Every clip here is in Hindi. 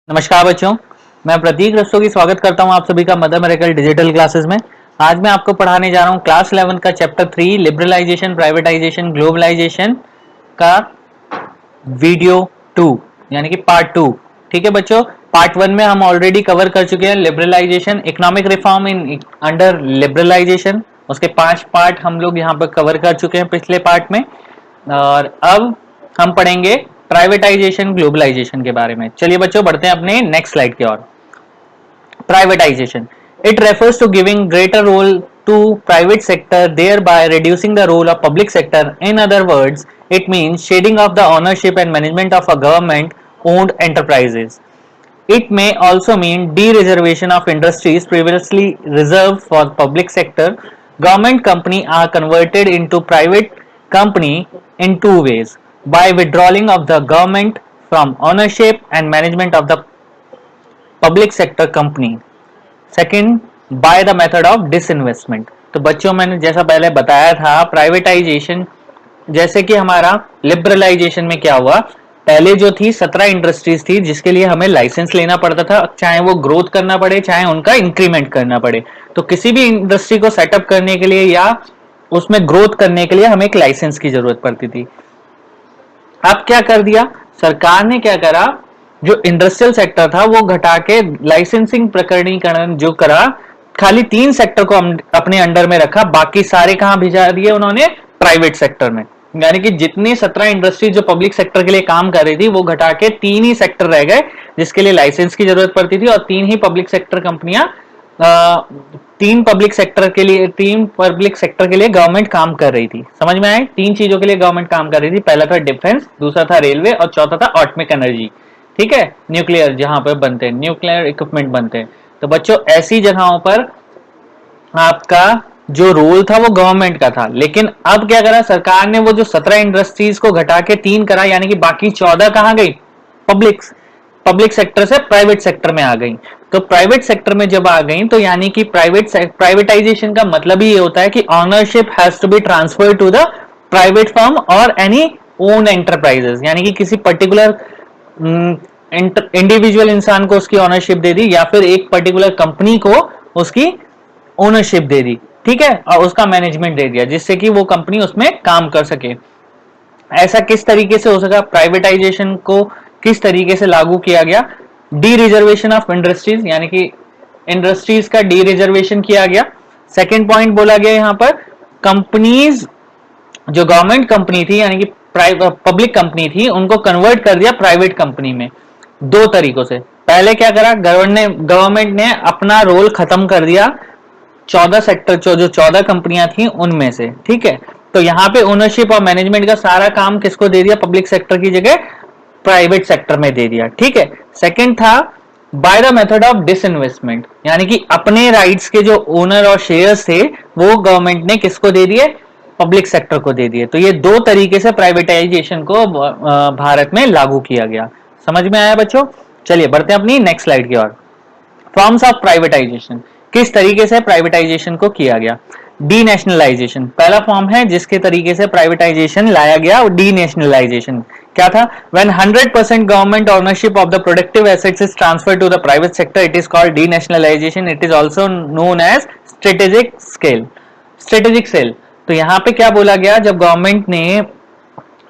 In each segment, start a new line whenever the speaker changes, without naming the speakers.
नमस्कार बच्चों, मैं प्रतीक रस्तोगी स्वागत करता हूं आप सभी का मदर मेरेकल डिजिटल क्लासेस में। आज मैं आपको पढ़ाने जा रहा हूं क्लास 11 का चैप्टर 3 लिबरलाइजेशन, प्राइवेटाइजेशन, ग्लोबलाइजेशन का वीडियो 2 यानी कि पार्ट 2। ठीक है बच्चों, पार्ट 1 में हम ऑलरेडी कवर कर चुके हैं liberalisation, economic reform in under liberalisation. उसके 5 पार्ट हम लोग यहाँ पर कवर कर चुके हैं पिछले पार्ट में, और अब हम पढ़ेंगे प्राइवेटाइजेशन, ग्लोबलाइजेशन के बारे में। चलिए बच्चों, बढ़ते हैं अपने नेक्स्ट स्लाइड की ओर। Privatization. It refers to giving greater role to private sector, thereby reducing the role of public sector. In other words, it means shading of the ownership and management of a government-owned enterprises. It may also mean de-reservation of industries previously reserved for public sector. Government company are converted into private company in two ways: by withdrawing of the government from ownership and management of the public sector company, second by the method of disinvestment. तो बच्चों, मैंने जैसा पहले बताया था, प्राइवेटाइजेशन जैसे कि हमारा लिबरलाइजेशन में क्या हुआ, पहले जो थी 17 इंडस्ट्रीज थी जिसके लिए हमें लाइसेंस लेना पड़ता था, चाहे वो ग्रोथ करना पड़े चाहे उनका इंक्रीमेंट करना पड़े। तो किसी भी इंडस्ट्री को सेटअप करने के लिए या उसमें ग्रोथ करने के लिए हमें एक लाइसेंस की जरूरत पड़ती थी। अब क्या कर दिया सरकार ने, क्या करा, जो इंडस्ट्रियल सेक्टर था वो घटा के लाइसेंसिंग प्रकरणीकरण जो करा, खाली 3 सेक्टर को अपने अंडर में रखा, बाकी सारे कहां भिजा दिए उन्होंने, प्राइवेट सेक्टर में। यानी कि जितनी 17 इंडस्ट्री जो पब्लिक सेक्टर के लिए काम कर रही थी वो घटा के 3 ही सेक्टर रह गए जिसके लिए लाइसेंस की जरूरत पड़ती थी, और 3 ही पब्लिक सेक्टर कंपनियां, 3 पब्लिक सेक्टर के लिए गवर्नमेंट काम कर रही थी। समझ में आए? 3 चीजों के लिए गवर्नमेंट काम कर रही थी। पहला था डिफेंस, दूसरा था रेलवे, और चौथा था ऑटोमिक एनर्जी। ठीक है, न्यूक्लियर, जहां पर बनते हैं न्यूक्लियर इक्विपमेंट बनते हैं। तो बच्चों, ऐसी जगहों पर आपका जो रोल था वो गवर्नमेंट का था, लेकिन अब क्या करा सरकार ने, वो जो 17 इंडस्ट्रीज को घटा के 3 करा, यानी कि बाकी 14 कहां गई, पब्लिक सेक्टर से प्राइवेट सेक्टर में आ गई। तो प्राइवेट सेक्टर में जब आ गई तो यानी कि प्राइवेटाइजेशन का मतलब ही ये होता है कि ownership has to be transferred to the private firm और एनी ओन एंटरप्राइजेस, यानी कि किसी पर्टिकुलर इंडिविजुअल इंसान को उसकी ओनरशिप दे दी, या फिर एक पर्टिकुलर कंपनी को उसकी ओनरशिप दे दी। ठीक है, और उसका मैनेजमेंट दे दिया जिससे कि वो कंपनी उसमें काम कर सके। ऐसा किस तरीके से हो सका? प्राइवेटाइजेशन को किस तरीके से लागू किया गया? डी रिजर्वेशन ऑफ इंडस्ट्रीज, यानी कि इंडस्ट्रीज का डी रिजर्वेशन किया गया। सेकेंड पॉइंट बोला गया यहां पर, कंपनीज जो गवर्नमेंट कंपनी थी यानी कि पब्लिक कंपनी थी, उनको कन्वर्ट कर दिया प्राइवेट कंपनी में 2 तरीकों से। पहले क्या करा, गवर्नमेंट ने अपना रोल खत्म कर दिया 14 सेक्टर, जो 14 कंपनियां थी उनमें से। ठीक है, तो यहां पे ओनरशिप और मैनेजमेंट का सारा काम किसको दे दिया, पब्लिक सेक्टर की जगह प्राइवेट सेक्टर में दे दिया। ठीक है, सेकंड था by the method of disinvestment, यानी कि अपने राइट्स के जो ओनर और शेयर्स थे वो गवर्नमेंट ने किसको दे दिए, पब्लिक सेक्टर को दे दिए। तो ये 2 तरीके से प्राइवेटाइजेशन को भारत में लागू किया गया। समझ में आया बच्चों? चलिए बढ़ते हैं अपनी नेक्स्ट स्लाइड की ओर। फॉर्म्स ऑफ प्राइवेटाइजेशन, किस तरीके से प्राइवेटाइजेशन को किया गया। डी नेशनलाइजेशन पहला फॉर्म है जिसके तरीके से प्राइवेटाइजेशन लाया गया। डी नेशनलाइजेशन क्या था? When 100% government ownership of the productive assets is transferred to the private sector, it is called denationalisation. It is also known as strategic sale. तो यहां पे क्या बोला गया, जब गवर्नमेंट ने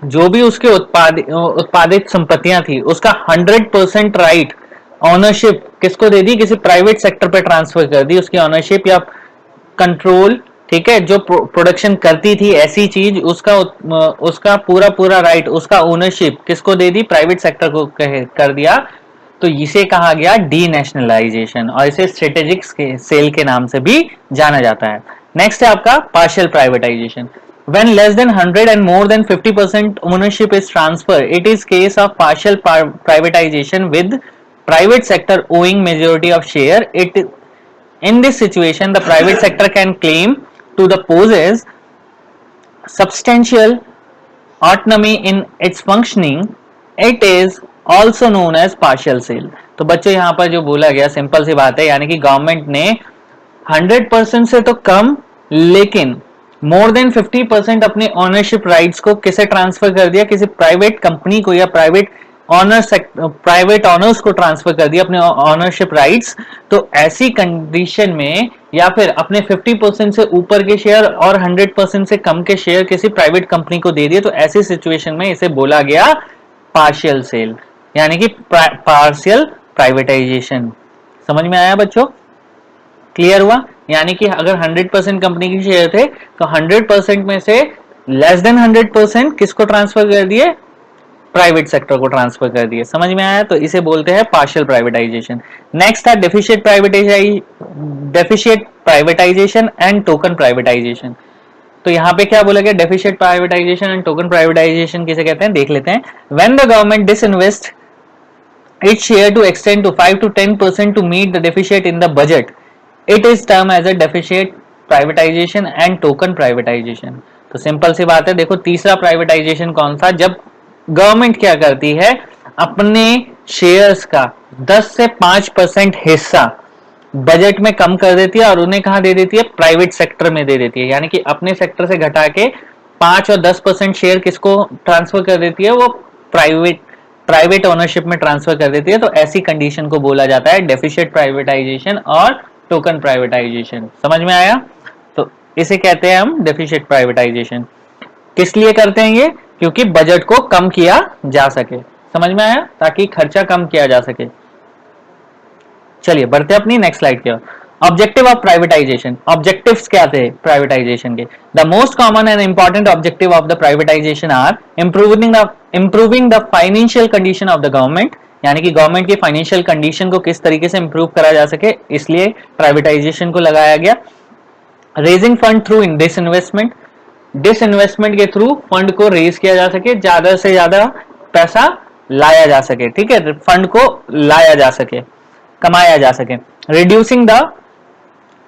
जो भी उसके उत्पादित संपत्तियां थी उसका 100% राइट ऑनरशिप किसको दे दी, किसी प्राइवेट सेक्टर पे ट्रांसफर कर दी उसकी ऑनरशिप या कंट्रोल। ठीक है, जो प्रोडक्शन करती थी ऐसी चीज, उसका पूरा राइट, उसका ओनरशिप किसको दे दी, प्राइवेट सेक्टर को कर दिया। तो इसे कहा गया डी नेशनलाइजेशन, और इसे स्ट्रेटेजिक सेल के नाम से भी जाना जाता है। नेक्स्ट है आपका partial privatisation. When less than 100 and more than 50% ownership is transferred, it is case of partial privatization with private sector owning majority of share. In this situation, the private sector can claim to the possess substantial autonomy in its functioning. It is also known as partial sale. तो बच्चों यहाँ पर जो बोला गया सिंपल सी बात है, यानी कि गवर्नमेंट ने 100% से तो कम लेकिन मोर देन 50% अपने ओनरशिप राइट्स को किसे ट्रांसफर कर दिया, किसी प्राइवेट कंपनी को या प्राइवेट प्राइवेट ऑनर्स को ट्रांसफर कर दिया अपने ऑनरशिप राइट्स, तो ऐसी कंडीशन में या फिर अपने 50% से ऊपर के शेयर और 100% से कम के शेयर किसी प्राइवेट कंपनी को दे दिए, तो ऐसी सिचुएशन में इसे बोला गया पार्शियल सेल, यानी कि पार्शियल प्राइवेटाइजेशन। समझ में आया बच्चों? क्लियर हुआ? यानी कि अगर 100% कंपनी के शेयर थे तो 100% में से लेस देन 100% किसको ट्रांसफर कर दिए? प्राइवेट सेक्टर को ट्रांसफर कर दिए। समझ में आया? तो इसे बोलते हैं पार्शियल प्राइवेटाइजेशन। नेक्स्ट था deficit privatisation and token privatisation. तो यहाँ पे क्या बोला गया? Deficit privatisation and token privatisation किसे कहते हैं, देख लेते हैं। When the government disinvest its share to extend to 5 to 10% to meet the deficit in the budget, it is termed as a deficit privatization and token privatization। तो सिंपल सी बात है, देखो तीसरा प्राइवेटाइजेशन कौन सा? जब गवर्नमेंट क्या करती है, अपने शेयर्स का 10 से 5% हिस्सा बजट में कम कर देती है और उन्हें कहां दे देती है? प्राइवेट सेक्टर में दे देती है। यानी कि अपने सेक्टर से घटा के 5 और 10% शेयर किसको ट्रांसफर कर देती है? वो प्राइवेट ओनरशिप में ट्रांसफर कर देती है। तो ऐसी कंडीशन को बोला जाता है डेफिशिएट प्राइवेटाइजेशन और टोकन प्राइवेटाइजेशन। समझ में आया? तो इसे कहते हैं हम डेफिशिएट प्राइवेटाइजेशन। किस लिए करते हैं ये? क्योंकि बजट को कम किया जा सके। समझ में आया? ताकि खर्चा कम किया जा सके। चलिए बढ़ते अपनी नेक्स्ट स्लाइड की ओर। Objective of privatisation. ऑब्जेक्टिव्स क्या थे प्राइवेटाइजेशन के? The most common and important objective of the privatisation are improving the financial condition of the government, यानी कि गवर्नमेंट की फाइनेंशियल कंडीशन को किस तरीके से इंप्रूव करा जा सके, इसलिए प्राइवेटाइजेशन को लगाया गया। Raising fund through disinvestment, disinvestment के थ्रू फंड को रेज किया जा सके, ज्यादा से ज्यादा पैसा लाया जा सके। ठीक है, फंड को लाया जा सके, कमाया जा सके। Reducing the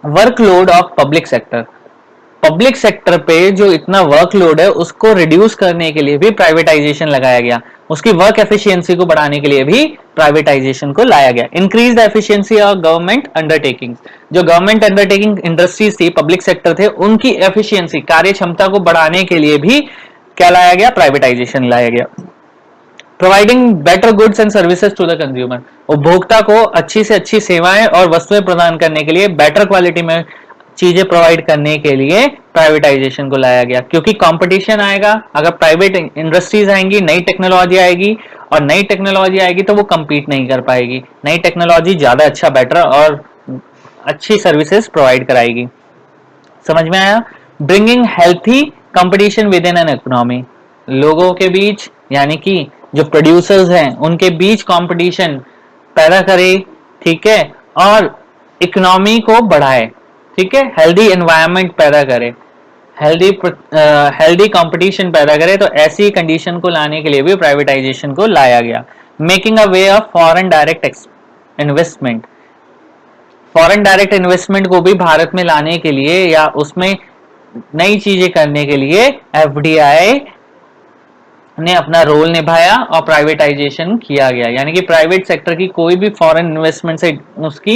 workload of public sector, public sector पे जो इतना वर्कलोड है उसको रिड्यूस करने के लिए भी प्राइवेटाइजेशन लगाया गया। उसकी वर्क एफिशिएंसी को बढ़ाने के लिए भी प्राइवेटाइजेशन को लाया गया। Increase the efficiency of government undertaking, जो गवर्नमेंट अंडरटेकिंग इंडस्ट्रीज थी, पब्लिक सेक्टर थे, उनकी एफिशिएंसी, कार्य क्षमता को बढ़ाने के लिए भी क्या लाया गया? प्राइवेटाइजेशन लाया गया। Providing better goods and services to the consumer, उपभोक्ता को अच्छी से अच्छी सेवाएं और वस्तुएं प्रदान करने के लिए, बेटर क्वालिटी में चीजें प्रोवाइड करने के लिए प्राइवेटाइजेशन को लाया गया। क्योंकि कंपटीशन आएगा, अगर प्राइवेट इंडस्ट्रीज आएंगी, नई टेक्नोलॉजी आएगी, और नई टेक्नोलॉजी आएगी तो वो कंपीट नहीं कर पाएगी। नई टेक्नोलॉजी ज्यादा अच्छा, बेटर और अच्छी सर्विसेज प्रोवाइड कराएगी। समझ में आया? Bringing healthy competition with in an economy, लोगों के बीच यानी कि जो प्रोड्यूसर्स हैं उनके बीच कंपटीशन पैदा करे, ठीक है, और इकोनॉमी को बढ़ाए। ठीक है, हेल्दी एनवायरनमेंट पैदा करे, हेल्दी कंपटीशन पैदा करे। तो ऐसी कंडीशन को लाने के लिए भी प्राइवेटाइजेशन को लाया गया। Making a way of foreign direct investment, foreign direct investment को भी भारत में लाने के लिए या उसमें नई चीजें करने के लिए एफडीआई ने अपना रोल निभाया और प्राइवेटाइजेशन किया गया। यानी कि प्राइवेट सेक्टर की कोई भी फॉरेन इन्वेस्टमेंट से उसकी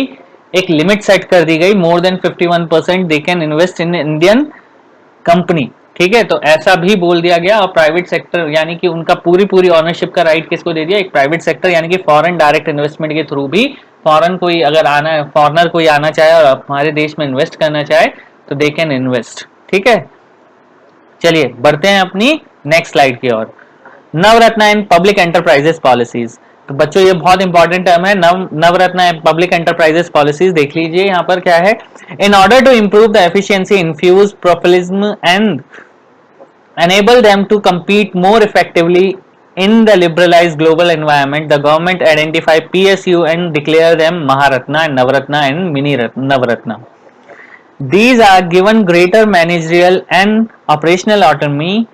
एक लिमिट सेट कर दी गई, more than 51% they can invest in Indian company. ठीक है, तो ऐसा भी बोल दिया गया। और प्राइवेट सेक्टर यानी कि उनका पूरी ऑनरशिप का राइट किसको दे दिया? एक प्राइवेट सेक्टर, यानी कि फॉरेन डायरेक्ट इन्वेस्टमेंट के थ्रू भी फॉरेन कोई अगर आना, फॉरनर कोई आना चाहे और हमारे देश में इन्वेस्ट करना चाहे तो दे कैन इन्वेस्ट। ठीक है, चलिए बढ़ते हैं अपनी नेक्स्ट स्लाइड की ओर। Navratna and public enterprises policies. तो बच्चों ये बहुत इंपॉर्टेंट टर्म है, Navratna and public enterprises policies. देख लीजिए यहाँ पर क्या है। In order to improve the efficiency, infuse professionalism and enable them to compete more effectively in the liberalized global environment, the government identify PSU and declare them Maharatna and Navratna and Mini Navratna. These are given greater managerial and operational autonomy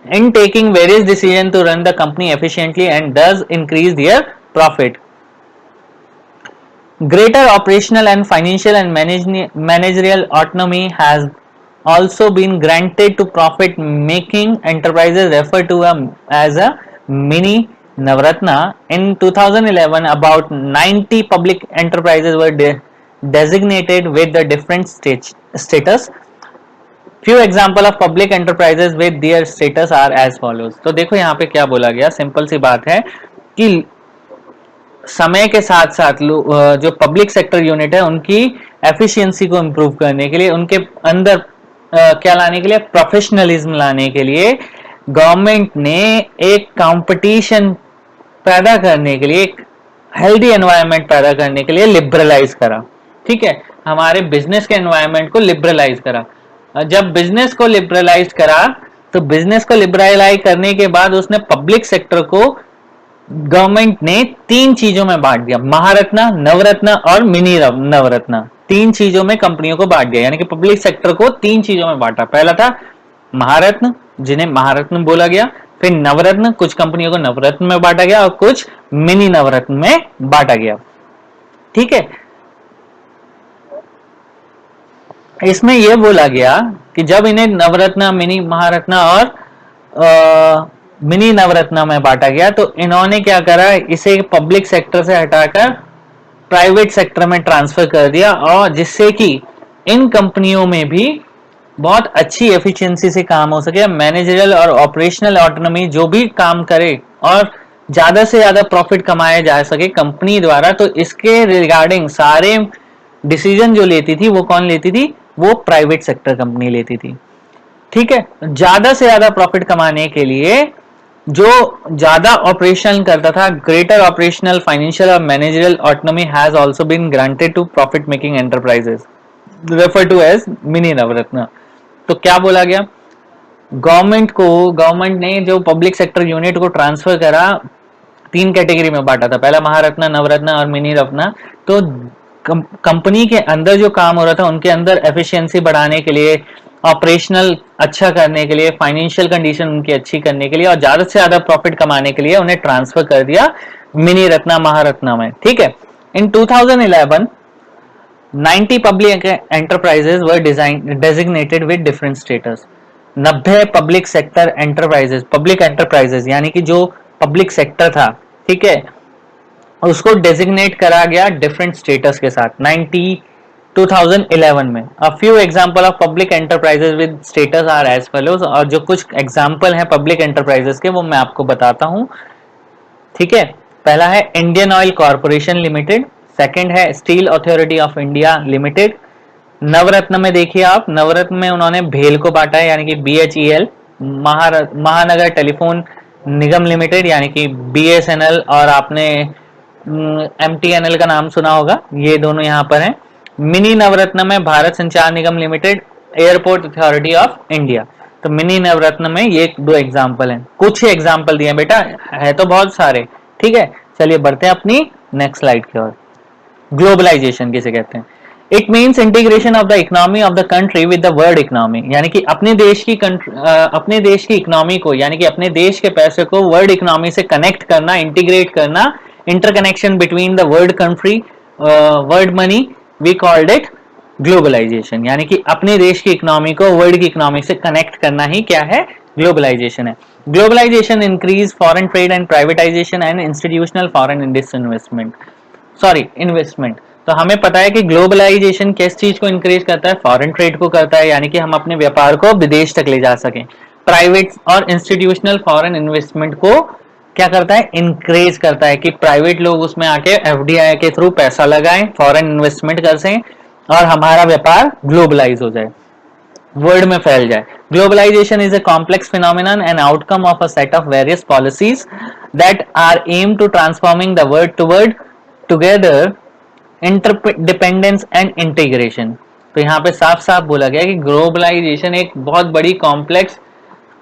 in taking various decisions to run the company efficiently and thus increase their profit. Greater operational and financial and managerial autonomy has also been granted to profit making enterprises referred to as a mini Navratna. In 2011 about 90 public enterprises were designated with the different status. Few example of public enterprises with their status are as follows. तो देखो यहाँ पे क्या बोला गया, सिंपल सी बात है कि समय के साथ साथ जो पब्लिक सेक्टर यूनिट है उनकी एफिशिएंसी को इंप्रूव करने के लिए, उनके अंदर क्या लाने के लिए, प्रोफेशनलिज्म लाने के लिए गवर्नमेंट ने एक कंपटीशन पैदा करने के लिए, एक हेल्दी एनवायरनमेंट पैदा करने के लिए लिबरलाइज करा। ठीक है, हमारे बिजनेस के एनवायरनमेंट को लिबरलाइज करा। जब बिजनेस को लिबरलाइज करा तो बिजनेस को लिबरलाइज करने के बाद उसने पब्लिक सेक्टर को गवर्नमेंट ने 3 चीजों में बांट दिया, महारत्ना, नवरत्न और मिनी नवरत्न। 3 चीजों में कंपनियों को बांट दिया, यानी कि पब्लिक सेक्टर को 3 चीजों में बांटा। पहला था महारत्न, जिन्हें महारत्न बोला गया, फिर नवरत्न, कुछ कंपनियों को नवरत्न में बांटा गया और कुछ मिनी नवरत्न में बांटा गया। ठीक है, इसमें यह बोला गया कि जब इन्हें नवरत्न, मिनी महारत्न और मिनी नवरत्न में बांटा गया तो इन्होंने क्या करा, इसे पब्लिक सेक्टर से हटाकर प्राइवेट सेक्टर में ट्रांसफर कर दिया, और जिससे कि इन कंपनियों में भी बहुत अच्छी एफिशिएंसी से काम हो सके, मैनेजरियल और ऑपरेशनल ऑटोनॉमी जो भी काम करे और ज्यादा से ज्यादा प्रॉफिट कमाया जा सके कंपनी द्वारा। तो इसके रिगार्डिंग सारे डिसीजन जो लेती थी वो कौन लेती थी, वो प्राइवेट सेक्टर कंपनी लेती थी। ठीक है, ज्यादा से ज्यादा प्रॉफिट कमाने के लिए जो ज्यादा ऑपरेशन करता था, ग्रेटर ऑपरेशनल, फाइनेंशियल और managerial autonomy has also been granted to profit making enterprises refer to as mini Navratna. तो क्या बोला गया, गवर्नमेंट ने जो पब्लिक सेक्टर यूनिट को ट्रांसफर करा, 3 कैटेगरी में बांटा था, पहला महारत्न, नवरत्न और मिनी रत्न। तो कंपनी के अंदर जो काम हो रहा था उनके अंदर एफिशिएंसी बढ़ाने के लिए, ऑपरेशनल अच्छा करने के लिए, फाइनेंशियल कंडीशन उनकी अच्छी करने के लिए और ज्यादा से ज्यादा प्रॉफिट कमाने के लिए उन्हें ट्रांसफर कर दिया मिनी रत्ना, महारत्ना में। ठीक है, इन 2011 90 public enterprises were designated with different status. 90 public sector enterprises, public enterprises यानी कि जो पब्लिक सेक्टर था, ठीक है, उसको डेजिग्नेट करा गया डिफरेंट स्टेटस के साथ 2011 में। A few example of public enterprises with status are as follows. और जो कुछ एग्जांपल हैं पब्लिक एंटरप्राइजेस के वो मैं आपको बताता हूं। ठीक है, पहला है Indian oil corporation limited, second है steel authority of India limited. Navratna में देखिए आप, नवरत्न में उन्होंने भेल को बांटा है यानी कि BHEL, महानगर टेलीफोन निगम लिमिटेड यानी कि BSNL, और आपने MTNL का नाम सुना होगा, ये दोनों यहाँ पर हैं। मिनी नवरत्न में Bharat Sanchar Nigam limited, airport authority of India. तो मिनी नवरत्न में ये 2 एग्जाम्पल हैं, कुछ ही एग्जाम्पल दिए बेटा, है तो बहुत सारे। ठीक है, चलिए बढ़ते हैं अपनी नेक्स्ट स्लाइड की ओर। ग्लोबलाइजेशन किसे कहते हैं? It means integration of the economy of the country with the world economy, यानी कि अपने देश की इकोनॉमी को, यानी कि अपने देश के पैसे को वर्ल्ड इकोनॉमी से कनेक्ट करना, इंटीग्रेट करना, interconnection between the world country, world money, we called it globalisation. यानी कि अपने देश की इकोनॉमी को वर्ल्ड की इकोनॉमी से कनेक्ट करना ही क्या है, ग्लोबलाइजेशन है। Globalisation increase foreign trade and privatisation and institutional foreign investment. तो हमें पता है कि ग्लोबलाइजेशन किस चीज को इंक्रीज करता है, फॉरेन ट्रेड को करता है, यानी कि हम अपने व्यापार को विदेश तक ले जा सकें। प्राइवेट और इंस्टीट्यूशनल फॉरेन इन्वेस्टमेंट को क्या करता है, इंक्रेज करता है कि प्राइवेट लोग उसमें आके FDI के थ्रू पैसा लगाएं, फॉरेन इन्वेस्टमेंट कर सकें और हमारा व्यापार ग्लोबलाइज हो जाए, वर्ल्ड में फैल जाए। Globalisation is a complex phenomenon and outcome of a set of various policies that are aim to transforming the world toward together interdependence and integration. तो यहाँ पे साफ साफ बोला गया कि ग्लोबलाइजेशन एक बहुत बड़ी कॉम्प्लेक्स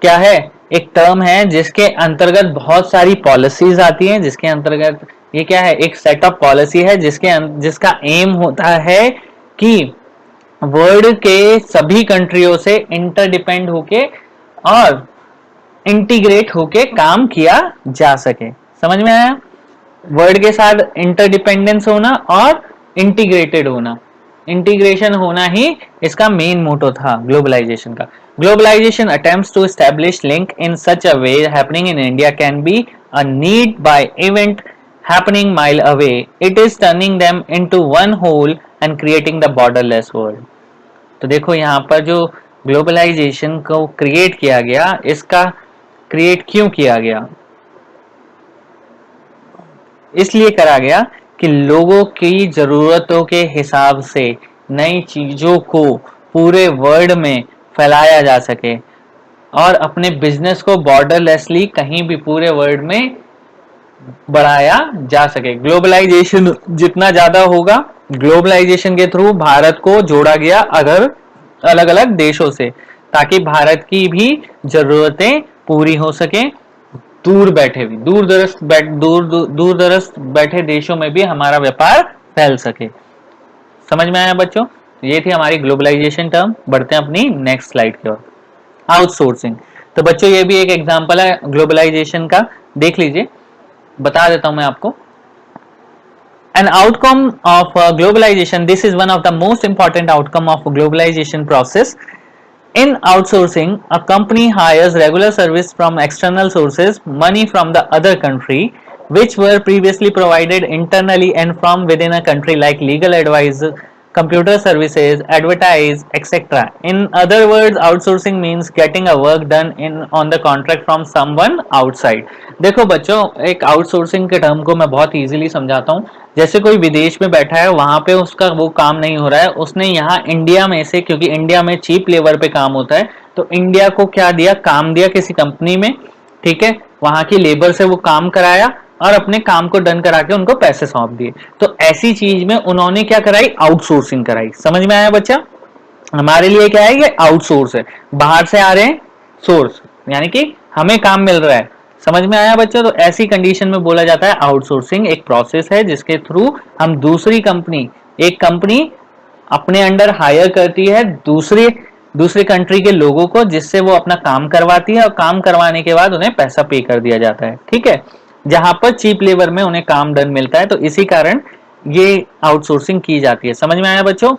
क्या है, एक टर्म है जिसके अंतर्गत बहुत सारी पॉलिसीज आती हैं, जिसके अंतर्गत ये क्या है, एक सेट ऑफ पॉलिसी है जिसका एम होता है कि वर्ल्ड के सभी कंट्रियों से इंटरडिपेंड होके और इंटीग्रेट होके काम किया जा सके। समझ में आया? वर्ल्ड के साथ इंटरडिपेंडेंस होना और इंटीग्रेटेड होना, इंटीग्रेशन होना ही इसका मेन मोटो था ग्लोबलाइजेशन का। Globalisation attempts to establish link in such a way happening in India can be a need by event happening mile away, it is turning them into one whole and creating the borderless world. तो देखो यहाँ पर जो ग्लोबलाइजेशन को क्रिएट किया गया, इसका क्रिएट क्यों किया गया? इसलिए करा गया कि लोगों की जरूरतों के हिसाब से नई चीजों को पूरे वर्ल्ड में फैलाया जा सके और अपने बिजनेस को बॉर्डरलेसली कहीं भी पूरे वर्ल्ड में बढ़ाया जा सके। ग्लोबलाइजेशन जितना ज्यादा होगा, ग्लोबलाइजेशन के थ्रू भारत को जोड़ा गया अगर अलग अलग देशों से, ताकि भारत की भी जरूरतें पूरी हो सके। दूर बैठे भी दूर दराज बैठे देशों में भी हमारा व्यापार फैल सके। समझ में आया बच्चों? ये थी हमारी ग्लोबलाइजेशन टर्म। बढ़ते हैं अपनी नेक्स्ट स्लाइड की ओर। आउटसोर्सिंग। तो बच्चों ये भी एक एग्जांपल है ग्लोबलाइजेशन का, देख लीजिए, बता देता हूं मैं आपको। An outcome of globalization, this is one of the most important outcome of globalization process. In outsourcing, a company hires regular service from external sources, money from the other country, which were previously provided internally and from within a country, like legal advice, computer services, advertise, etc. In other words, outsourcing means getting a work done on the contract from someone outside. देखो बच्चों, एक आउटसोर्सिंग के टर्म को मैं बहुत इजीली समझाता हूँ। जैसे कोई विदेश में बैठा है, वहां पे उसका वो काम नहीं हो रहा है, उसने यहाँ इंडिया में से, क्योंकि इंडिया में चीप लेबर पे काम होता है, तो इंडिया को क्या दिया, काम दिया किसी कंपनी में, ठीक है, वहां की लेबर से वो काम कराया और अपने काम को डन करा के उनको पैसे सौंप दिए। तो ऐसी चीज में उन्होंने क्या कराई, आउटसोर्सिंग कराई। समझ में आया बच्चा? हमारे लिए क्या है, ये आउटसोर्स है, बाहर से आ रहे हैं सोर्स, यानी कि हमें काम मिल रहा है। समझ में आया बच्चों? तो ऐसी कंडीशन में बोला जाता है आउटसोर्सिंग एक प्रोसेस है जिसके थ्रू हम दूसरी कंपनी, एक कंपनी अपने अंडर हायर करती है दूसरी कंट्री के लोगों को, जिससे वो अपना काम करवाती है और काम करवाने के बाद उन्हें पैसा पे कर दिया जाता है, ठीक है, जहां पर चीप लेबर में उन्हें काम डन मिलता है। तो इसी कारण ये आउटसोर्सिंग की जाती है। समझ में आया बच्चों?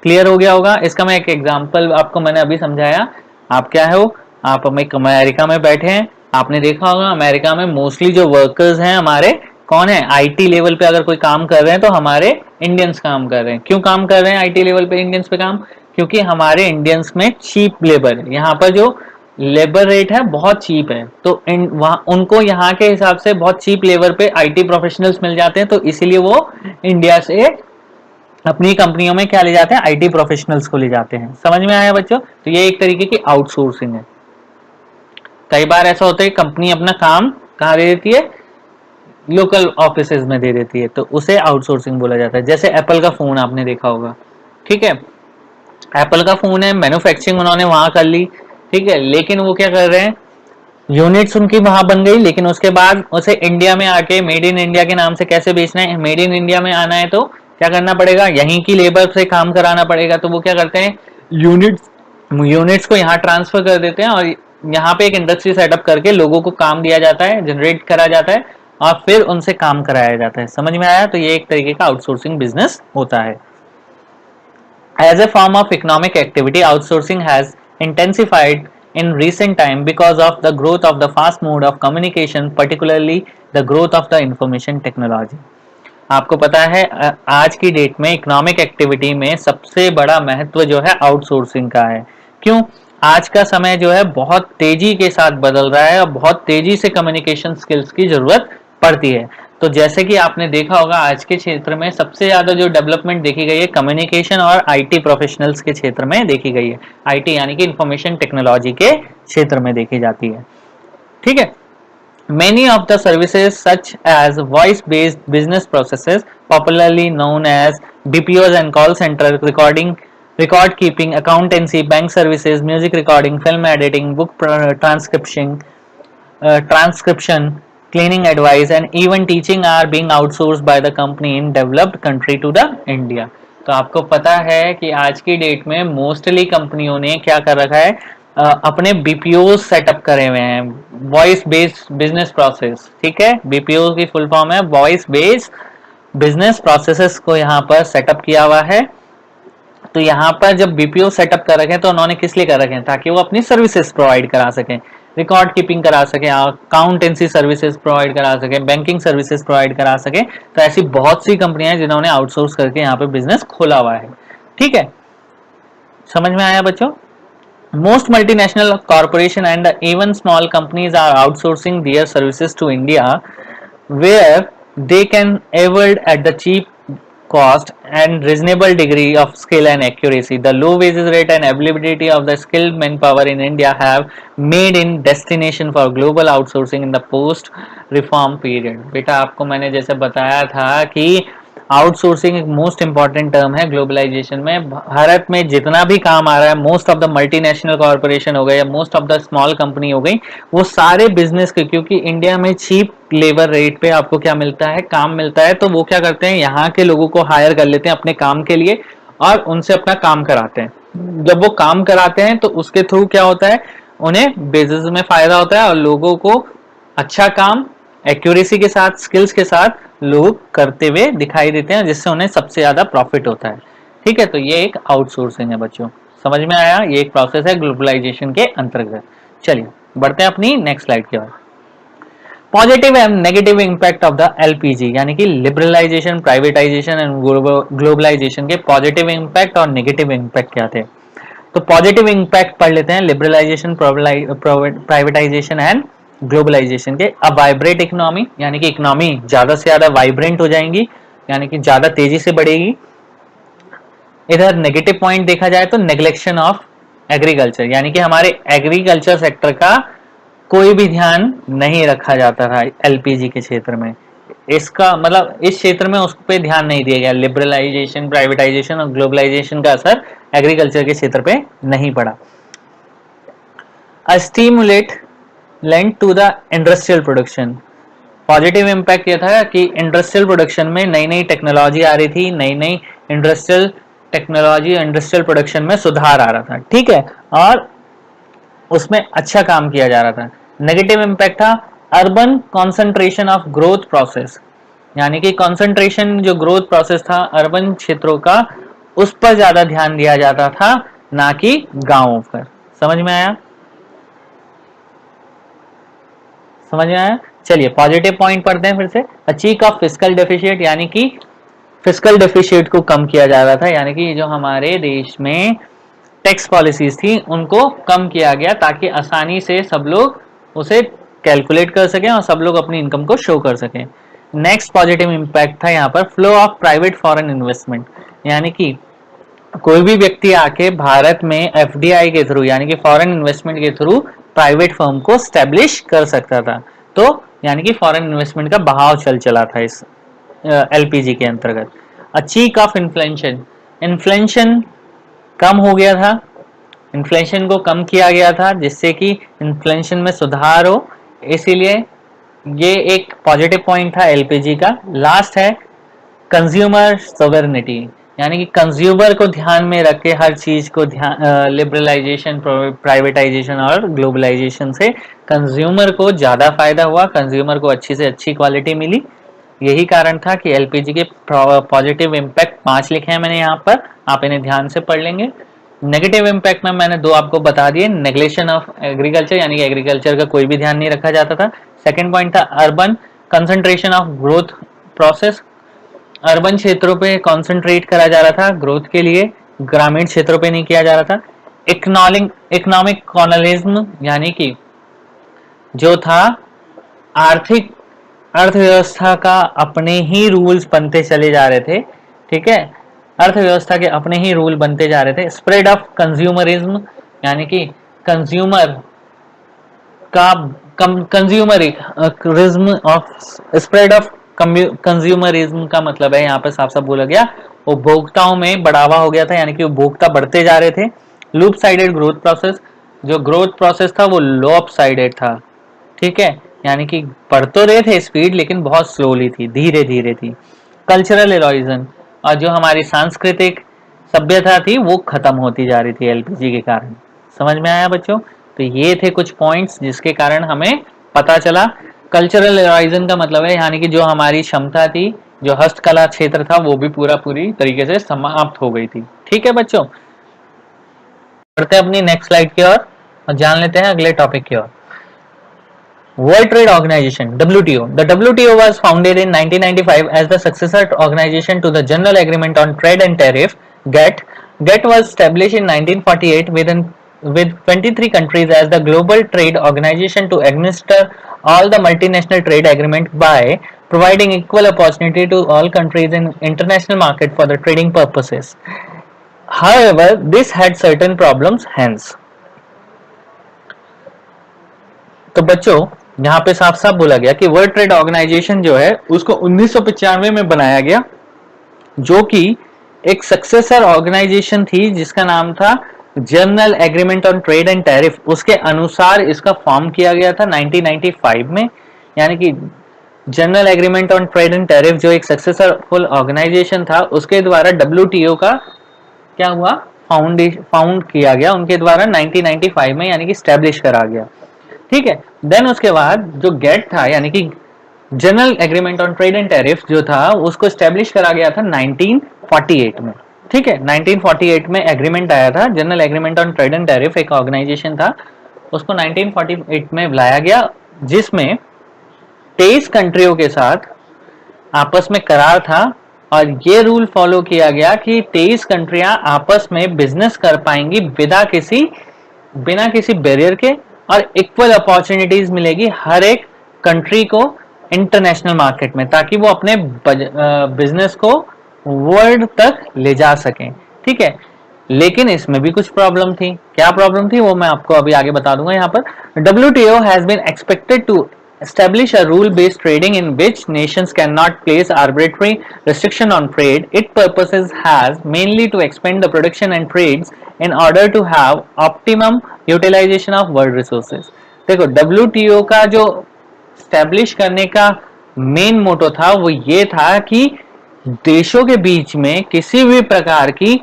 क्लियर हो गया होगा? इसका मैं एक एग्जांपल आपको मैंने अभी समझाया। आप क्या हो, आप अमेरिका में बैठे हैं, आपने देखा होगा अमेरिका में मोस्टली जो वर्कर्स हैं हमारे कौन है, आईटी लेवल पे अगर कोई काम कर रहे हैं तो हमारे इंडियंस काम कर रहे हैं। क्यों काम कर रहे हैं आईटी लेवल पे इंडियंस पे काम? क्योंकि हमारे इंडियंस में चीप लेबर है, यहाँ पर जो लेबर रेट है बहुत चीप है, तो उनको यहाँ के हिसाब से बहुत चीप लेबर पे आईटी प्रोफेशनल्स मिल जाते हैं, तो इसीलिए वो इंडिया से अपनी कंपनियों में क्या ले जाते हैं, आईटी प्रोफेशनल्स को ले जाते हैं। समझ में आया बच्चों? तो ये एक तरीके की आउटसोर्सिंग है। कई बार ऐसा होता है कंपनी अपना काम कहाँ दे देती है, लोकल ऑफिसेज में दे देती है, तो उसे आउटसोर्सिंग बोला जाता है। जैसे एप्पल का फोन आपने देखा होगा, ठीक है, एप्पल का फोन है, मैन्युफैक्चरिंग उन्होंने वहां कर ली, ठीक है, लेकिन वो क्या कर रहे हैं, यूनिट्स उनकी वहां बन गई, लेकिन उसके बाद उसे इंडिया में आके मेड इन इंडिया के नाम से कैसे बेचना है, मेड इन इंडिया में आना है तो क्या करना पड़ेगा, यहीं की लेबर से काम कराना पड़ेगा। तो वो क्या करते हैं, यूनिट्स को यहाँ ट्रांसफर कर देते हैं और यहाँ पे एक इंडस्ट्री सेटअप करके लोगों को काम दिया जाता है, जनरेट करा जाता है और फिर उनसे काम कराया जाता है। समझ में आया? तो ये एक तरीके का आउटसोर्सिंग बिजनेस होता है। As a form of economic activity, outsourcing has intensified in recent time because of the growth of the fast mode of communication, particularly the growth of the information technology. आपको पता है आज की डेट में इकोनॉमिक एक्टिविटी में सबसे बड़ा महत्व जो है आउटसोर्सिंग का है। क्यों? आज का समय जो है बहुत तेजी के साथ बदल रहा है और बहुत तेजी से कम्युनिकेशन स्किल्स की जरूरत पड़ती है। तो जैसे कि आपने देखा होगा आज के क्षेत्र में सबसे ज्यादा जो डेवलपमेंट देखी गई है कम्युनिकेशन और आईटी प्रोफेशनल्स के क्षेत्र में देखी गई है। आईटी यानी कि इंफॉर्मेशन टेक्नोलॉजी के क्षेत्र में देखी जाती है, ठीक है। Many of the services such as voice-based business processes, popularly known as BPOs and call center, record keeping, accountancy, bank services, music recording, film editing, book transcription, cleaning advice and even teaching are being outsourced by the company in developed country to the India. तो आपको पता है कि आज की डेट में मोस्टली कंपनियों ने क्या कर रखा है, अपने बीपीओ सेटअप करे हुए हैं, वॉइस बेस्ड बिजनेस प्रोसेस, ठीक है, बीपीओ की फुल फॉर्म है वॉइस बेस्ड बिजनेस प्रोसेसेस को यहाँ पर सेटअप किया हुआ है। तो यहाँ पर जब बीपीओ सेटअप कर रखे हैं तो उन्होंने किस लिए कर रखे हैं, ताकि वो अपनी सर्विसेज प्रोवाइड करा सकें, रिकॉर्ड कीपिंग करा सके, अकाउंटेंसी सर्विसेज प्रोवाइड करा सके, बैंकिंग सर्विसेज प्रोवाइड करा सके। तो ऐसी बहुत सी कंपनियां हैं जिन्होंने आउटसोर्स करके यहाँ पे बिजनेस खोला हुआ है, ठीक है। समझ में आया बच्चों? Most multinational corporation and even small companies are outsourcing their services to India, where they can avoid at the cheap cost and reasonable degree of skill and accuracy. The low wages rate and availability of the skilled manpower in India have made in destination for global outsourcing in the post reform period. बेटा आपको मैंने जैसे बताया था कि आउटसोर्सिंग एक मोस्ट इंपॉर्टेंट टर्म है ग्लोबलाइजेशन में। भारत में जितना भी काम आ रहा है, most of the multinational corporation हो गए या most of the small company हो गई, वो सारे बिजनेस के, क्योंकि इंडिया में चीप लेबर रेट पे आपको क्या मिलता है, काम मिलता है, तो वो क्या करते हैं, यहाँ के लोगों को हायर कर लेते हैं अपने काम के लिए और उनसे अपना काम कराते हैं। जब वो काम कराते हैं तो उसके थ्रू क्या होता है, उन्हें बिजनेस में फायदा होता है और लोगों को अच्छा काम एक्यूरेसी के साथ, स्किल्स के साथ लोग करते हुए दिखाई देते हैं, जिससे उन्हें सबसे ज्यादा प्रॉफिट होता है। ठीक है, तो ये एक आउटसोर्सिंग है बच्चों, समझ में आया? ये एक प्रोसेस है ग्लोबलाइजेशन के अंतर्गत। चलिए बढ़ते हैं अपनी नेक्स्ट स्लाइड की ओर। Positive and negative impact of the LPG, यानी कि लिबरलाइजेशन, प्राइवेटाइजेशन एंड ग्लोबलाइजेशन के पॉजिटिव इंपैक्ट और नेगेटिव इंपैक्ट क्या थे। तो पॉजिटिव इंपैक्ट पढ़ लेते हैं, लिबरलाइजेशन, प्राइवेटाइजेशन एंड ग्लोबलाइजेशन के। अब वाइब्रेट इकोनॉमी, यानी कि इकोनॉमी ज्यादा से ज्यादा वाइब्रेंट हो जाएंगी, यानी कि ज्यादा तेजी से बढ़ेगी। इधर नेगेटिव पॉइंट देखा जाए तो नेग्लेक्शन ऑफ एग्रीकल्चर, यानी कि हमारे एग्रीकल्चर सेक्टर का कोई भी ध्यान नहीं रखा जाता था एलपीजी के क्षेत्र में। इसका मतलब इस क्षेत्र में उस पर ध्यान नहीं दिया गया। लिबरलाइजेशन, प्राइवेटाइजेशन और ग्लोबलाइजेशन का असर एग्रीकल्चर के क्षेत्र पे नहीं पड़ा। Stimulate lent to the industrial production, positive impact ये था कि इंडस्ट्रियल प्रोडक्शन में नई नई टेक्नोलॉजी आ रही थी, नई नई इंडस्ट्रियल टेक्नोलॉजी, इंडस्ट्रियल प्रोडक्शन में सुधार आ रहा था। ठीक है, और उसमें अच्छा काम किया जा रहा था। नेगेटिव इम्पैक्ट था urban concentration of growth process, यानी कि कॉन्सेंट्रेशन जो ग्रोथ प्रोसेस था अर्बन क्षेत्रों का, उस पर ज्यादा ध्यान दिया जाता था, ना कि गांवों पर। समझ में आया? समझ में आया? चलिए पॉजिटिव पॉइंट पढ़ते हैं फिर से। अचीव ऑफ फिस्कल डेफिशिएट, यानी कि फिस्कल डेफिशिएट को कम किया जा रहा था, यानी कि जो हमारे देश में टैक्स पॉलिसीज थी उनको कम किया गया ताकि आसानी से सब लोग उसे कैलकुलेट कर सकें और सब लोग अपनी इनकम को शो कर सकें। नेक्स्ट पॉजिटिव इंपैक्ट था यहाँ पर flow of private foreign investment, यानी कि कोई भी व्यक्ति आके भारत में एफडीआई के थ्रू, यानी कि फॉरेन इन्वेस्टमेंट के थ्रू प्राइवेट फर्म को स्टैब्लिश कर सकता था। तो यानी कि फॉरेन इन्वेस्टमेंट का बहाव चला था इस एलपीजी के अंतर्गत। अचीव ऑफ इन्फ्लेशन, इन्फ्लेशन कम हो गया था, इन्फ्लेशन को कम किया गया था जिससे कि इन्फ्लेशन में सुधार हो, इसीलिए ये एक पॉजिटिव पॉइंट था एलपीजी का। लास्ट है कंज्यूमर सोवरेनिटी, यानी कि कंज्यूमर को ध्यान में रख के हर चीज को ध्यान, लिबरलाइजेशन, प्राइवेटाइजेशन और ग्लोबलाइजेशन से कंज्यूमर को ज्यादा फायदा हुआ, कंज्यूमर को अच्छी से अच्छी क्वालिटी मिली। यही कारण था कि एलपीजी के पॉजिटिव इम्पैक्ट 5 लिखे हैं मैंने यहाँ पर, आप इन्हें ध्यान से पढ़ लेंगे। नेगेटिव इम्पैक्ट में मैंने 2 आपको बता दिए, नेग्लेक्शन ऑफ एग्रीकल्चर, यानी कि एग्रीकल्चर का कोई भी ध्यान नहीं रखा जाता था। सेकंड पॉइंट था urban concentration of growth process, urban क्षेत्रों पे कंसंट्रेट करा जा रहा था ग्रोथ के लिए, ग्रामीण क्षेत्रों पे नहीं किया जा रहा था। इकोनॉमिक कॉलोनिज्म, यानी कि जो था आर्थिक अर्थव्यवस्था का अपने ही रूल्स बनते चले जा रहे थे। ठीक है, अर्थव्यवस्था के अपने ही रूल बनते जा रहे थे। स्प्रेड ऑफ कंज्यूमरिज्म, यानी कि कंज्यूमर का consumerism of spread of consumerism का मतलब है यहाँ पर साफ साफ बोला गया उपभोक्ताओं में बढ़ावा हो गया था, यानी कि उपभोक्ता बढ़ते जा रहे थे। लूप साइडेड ग्रोथ प्रोसेस, जो ग्रोथ प्रोसेस था वो लॉप साइडेड था। ठीक है, यानी कि बढ़ तो रहे थे स्पीड लेकिन बहुत स्लोली थी, धीरे धीरे थी। कल्चरल इरोजन, और जो हमारी सांस्कृतिक सभ्यता थी वो खत्म होती जा रही थी एलपीजी के कारण। समझ में आया बच्चों? तो ये थे कुछ पॉइंट्स जिसके कारण हमें पता चला। कल्चरल इरोजन का मतलब है यानी कि जो हमारी क्षमता थी, जो हस्तकला क्षेत्र था वो भी पूरी तरीके से समाप्त हो गई थी। ठीक है बच्चों, बढ़ते हैं अपनी नेक्स्ट स्लाइड की ओर और जान लेते हैं अगले टॉपिक की ओर। World Trade Organization (WTO). The WTO was founded in 1995 as the successor organization to the General Agreement on Trade and Tariff (GATT). GATT was established in 1948 with an with 23 countries as the global trade organization to administer all the multinational trade agreement by providing equal opportunity to all countries in international market for the trading purposes. However, this had certain problems hence. तो बच्चों यहाँ पे साफ साफ बोला गया कि वर्ल्ड ट्रेड ऑर्गेनाइजेशन जो है उसको 1995 में बनाया गया, जो कि एक सक्सेसर ऑर्गेनाइजेशन थी जिसका नाम था general agreement on trade and tariff. उसके अनुसार इसका फॉर्म किया गया था 1995 में। यानी कि general agreement on trade and tariff जो एक सक्सेसफुल ऑर्गेनाइजेशन था, उसके द्वारा डब्ल्यूटीओ का क्या हुआ, फाउंड किया गया उनके द्वारा 1995 में, यानी कि स्टैब्लिश करा गया। ठीक है, देन उसके बाद जो गेट था यानी कि general agreement on trade and tariff जो था उसको स्टैब्लिश करा गया था 1948 में। ठीक है, 1948 में एग्रीमेंट आया था, general agreement on trade and tariff एक ऑर्गेनाइजेशन था, उसको 1948 में बुलाया गया, जिसमें 23 कंट्रियों के साथ आपस में करार था और ये रूल फॉलो किया गया कि 23 कंट्रियां आपस में बिजनेस कर पाएंगी बिना किसी बैरियर के, और इक्वल अपॉर्चुनिटीज मिलेगी हर एक कंट्री को इंटरनेशनल मार्केट में, ताकि वो अपने बिजनेस को वर्ल्ड तक ले जा सकें। ठीक है, लेकिन इसमें भी कुछ प्रॉब्लम थी। क्या प्रॉब्लम थी वो मैं आपको अभी आगे बता दूंगा। यहाँ पर WTO has been expected to establish a rule-based trading in which nations cannot place arbitrary restriction on trade. Its purposes has mainly to expand the production and trades in order to have optimum utilization of world resources. देखो WTO का जो establish करने का मेन मोटो था वो ये था कि देशों के बीच में किसी भी प्रकार की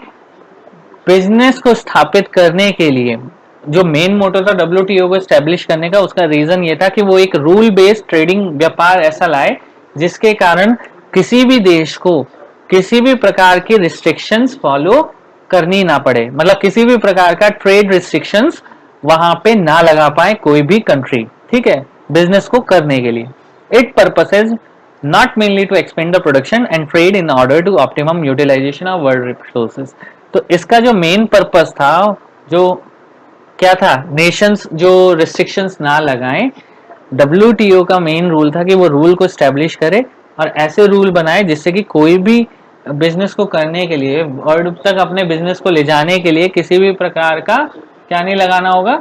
बिजनेस को स्थापित करने के लिए जो मेन मोटो था WTO को स्टैब्लिश करने का, उसका रीजन ये था कि वो एक रूल बेस्ड ट्रेडिंग व्यापार ऐसा लाए जिसके कारण किसी भी देश को किसी भी प्रकार की रिस्ट्रिक्शंस फॉलो करनी ना पड़े, मतलब किसी भी प्रकार का ट्रेड रिस्ट्रिक्शंस वहां पे ना लगा पाए कोई भी कंट्री। ठीक है, बिजनेस को करने के लिए। It purposes not mainly to expand the production and trade in order to optimum utilisation of world resources. तो इसका जो मेन पर्पस था, जो क्या था, नेशंस जो रिस्ट्रिक्शंस ना लगाएं, WTO का मेन रूल था कि वो रूल को स्टैब्लिश करे और ऐसे रूल बनाए जिससे कि कोई भी बिजनेस को करने के लिए और तक अपने बिजनेस को ले जाने के लिए किसी भी प्रकार का क्या नहीं लगाना होगा,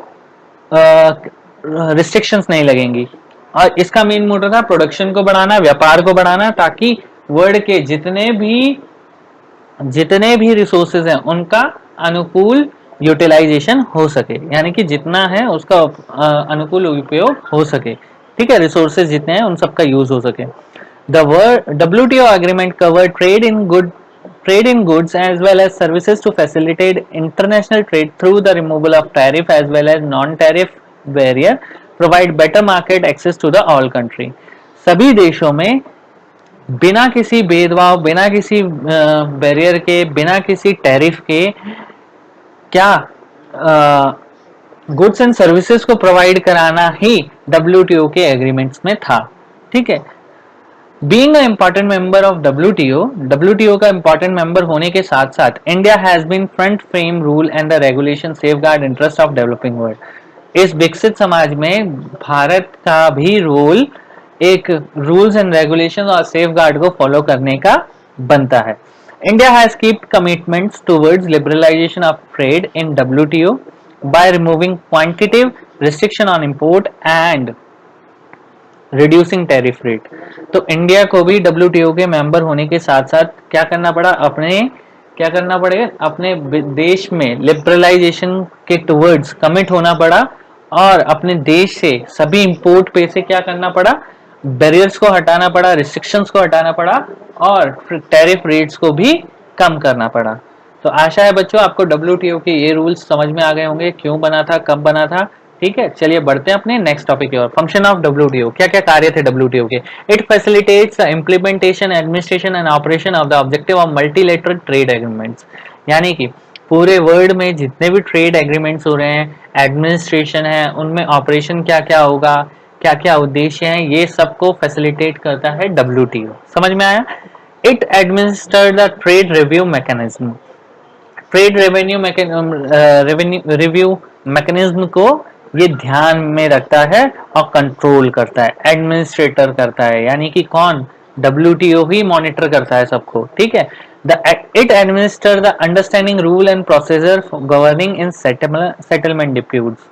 रिस्ट्रिक्शंस नहीं लगेंगी। और इसका मेन मोटो था प्रोडक्शन को बढ़ाना, व्यापार को बढ़ाना, ताकि वर्ल्ड के जितने भी रिसोर्सेज हैं उनका अनुकूल यूटिलाइजेशन हो सके, यानी कि जितना है उसका अनुकूल उपयोग हो सके। ठीक है, रिसोर्सेज जितने हैं उन सबका यूज हो सके। The WTO agreement covered trade in goods as well as services to facilitate international trade through the removal of tariff as well as non-tariff barrier, provide better market access to the all country. सभी देशों में बिना किसी भेदभाव, बिना किसी बैरियर के, बिना किसी टैरिफ के क्या गुड्स एंड सर्विसेज को प्रोवाइड कराना ही WTO के एग्रीमेंट्स में था। ठीक है, being a important member of WTO का इम्पोर्टेंट मेंबर होने के साथ साथ India has been front frame rule and the regulation safeguard interest of developing world. इस विकसित समाज में भारत का भी रोल एक रूल्स एंड रेगुलेशन और सेफगार्ड को फॉलो करने का बनता है। India has kept commitments towards liberalization of trade in WTO by removing quantitative restriction on import and reducing tariff rate. तो इंडिया को भी WTO के मेंबर होने के साथ साथ क्या करना पड़ा, अपने देश में लिबरलाइजेशन के टुवर्ड्स कमिट होना पड़ा और अपने देश से सभी इंपोर्ट पे से क्या करना पड़ा, बैरियर्स को हटाना पड़ा, रिस्ट्रिक्शंस को हटाना पड़ा और टैरिफ रेट्स को भी कम करना पड़ा। तो आशा है बच्चों आपको WTO के ये रूल्स समझ में आ गए होंगे, क्यों बना था, कब बना था। ठीक है, चलिए बढ़ते हैं अपने नेक्स्ट टॉपिक की ओर। फंक्शन ऑफ WTO, क्या क्या कार्य थे WTO के। It facilitates the implementation, administration and operation of the objective of multilateral trade agreements. यानी कि पूरे वर्ल्ड में जितने भी ट्रेड एग्रीमेंट्स हो रहे हैं, एडमिनिस्ट्रेशन है, उनमें ऑपरेशन क्या क्या होगा, क्या क्या उद्देश्य हैं, ये सबको फैसिलिटेट करता है WTO। समझ में आया। It administer the trade review mechanism. Trade review mechanism को ये ध्यान में रखता है और कंट्रोल करता है, एडमिनिस्ट्रेटर करता है, यानी कि कौन, WTO ही मॉनिटर करता है सबको, ठीक है। It administer the understanding rule and procedure governing in settlement disputes.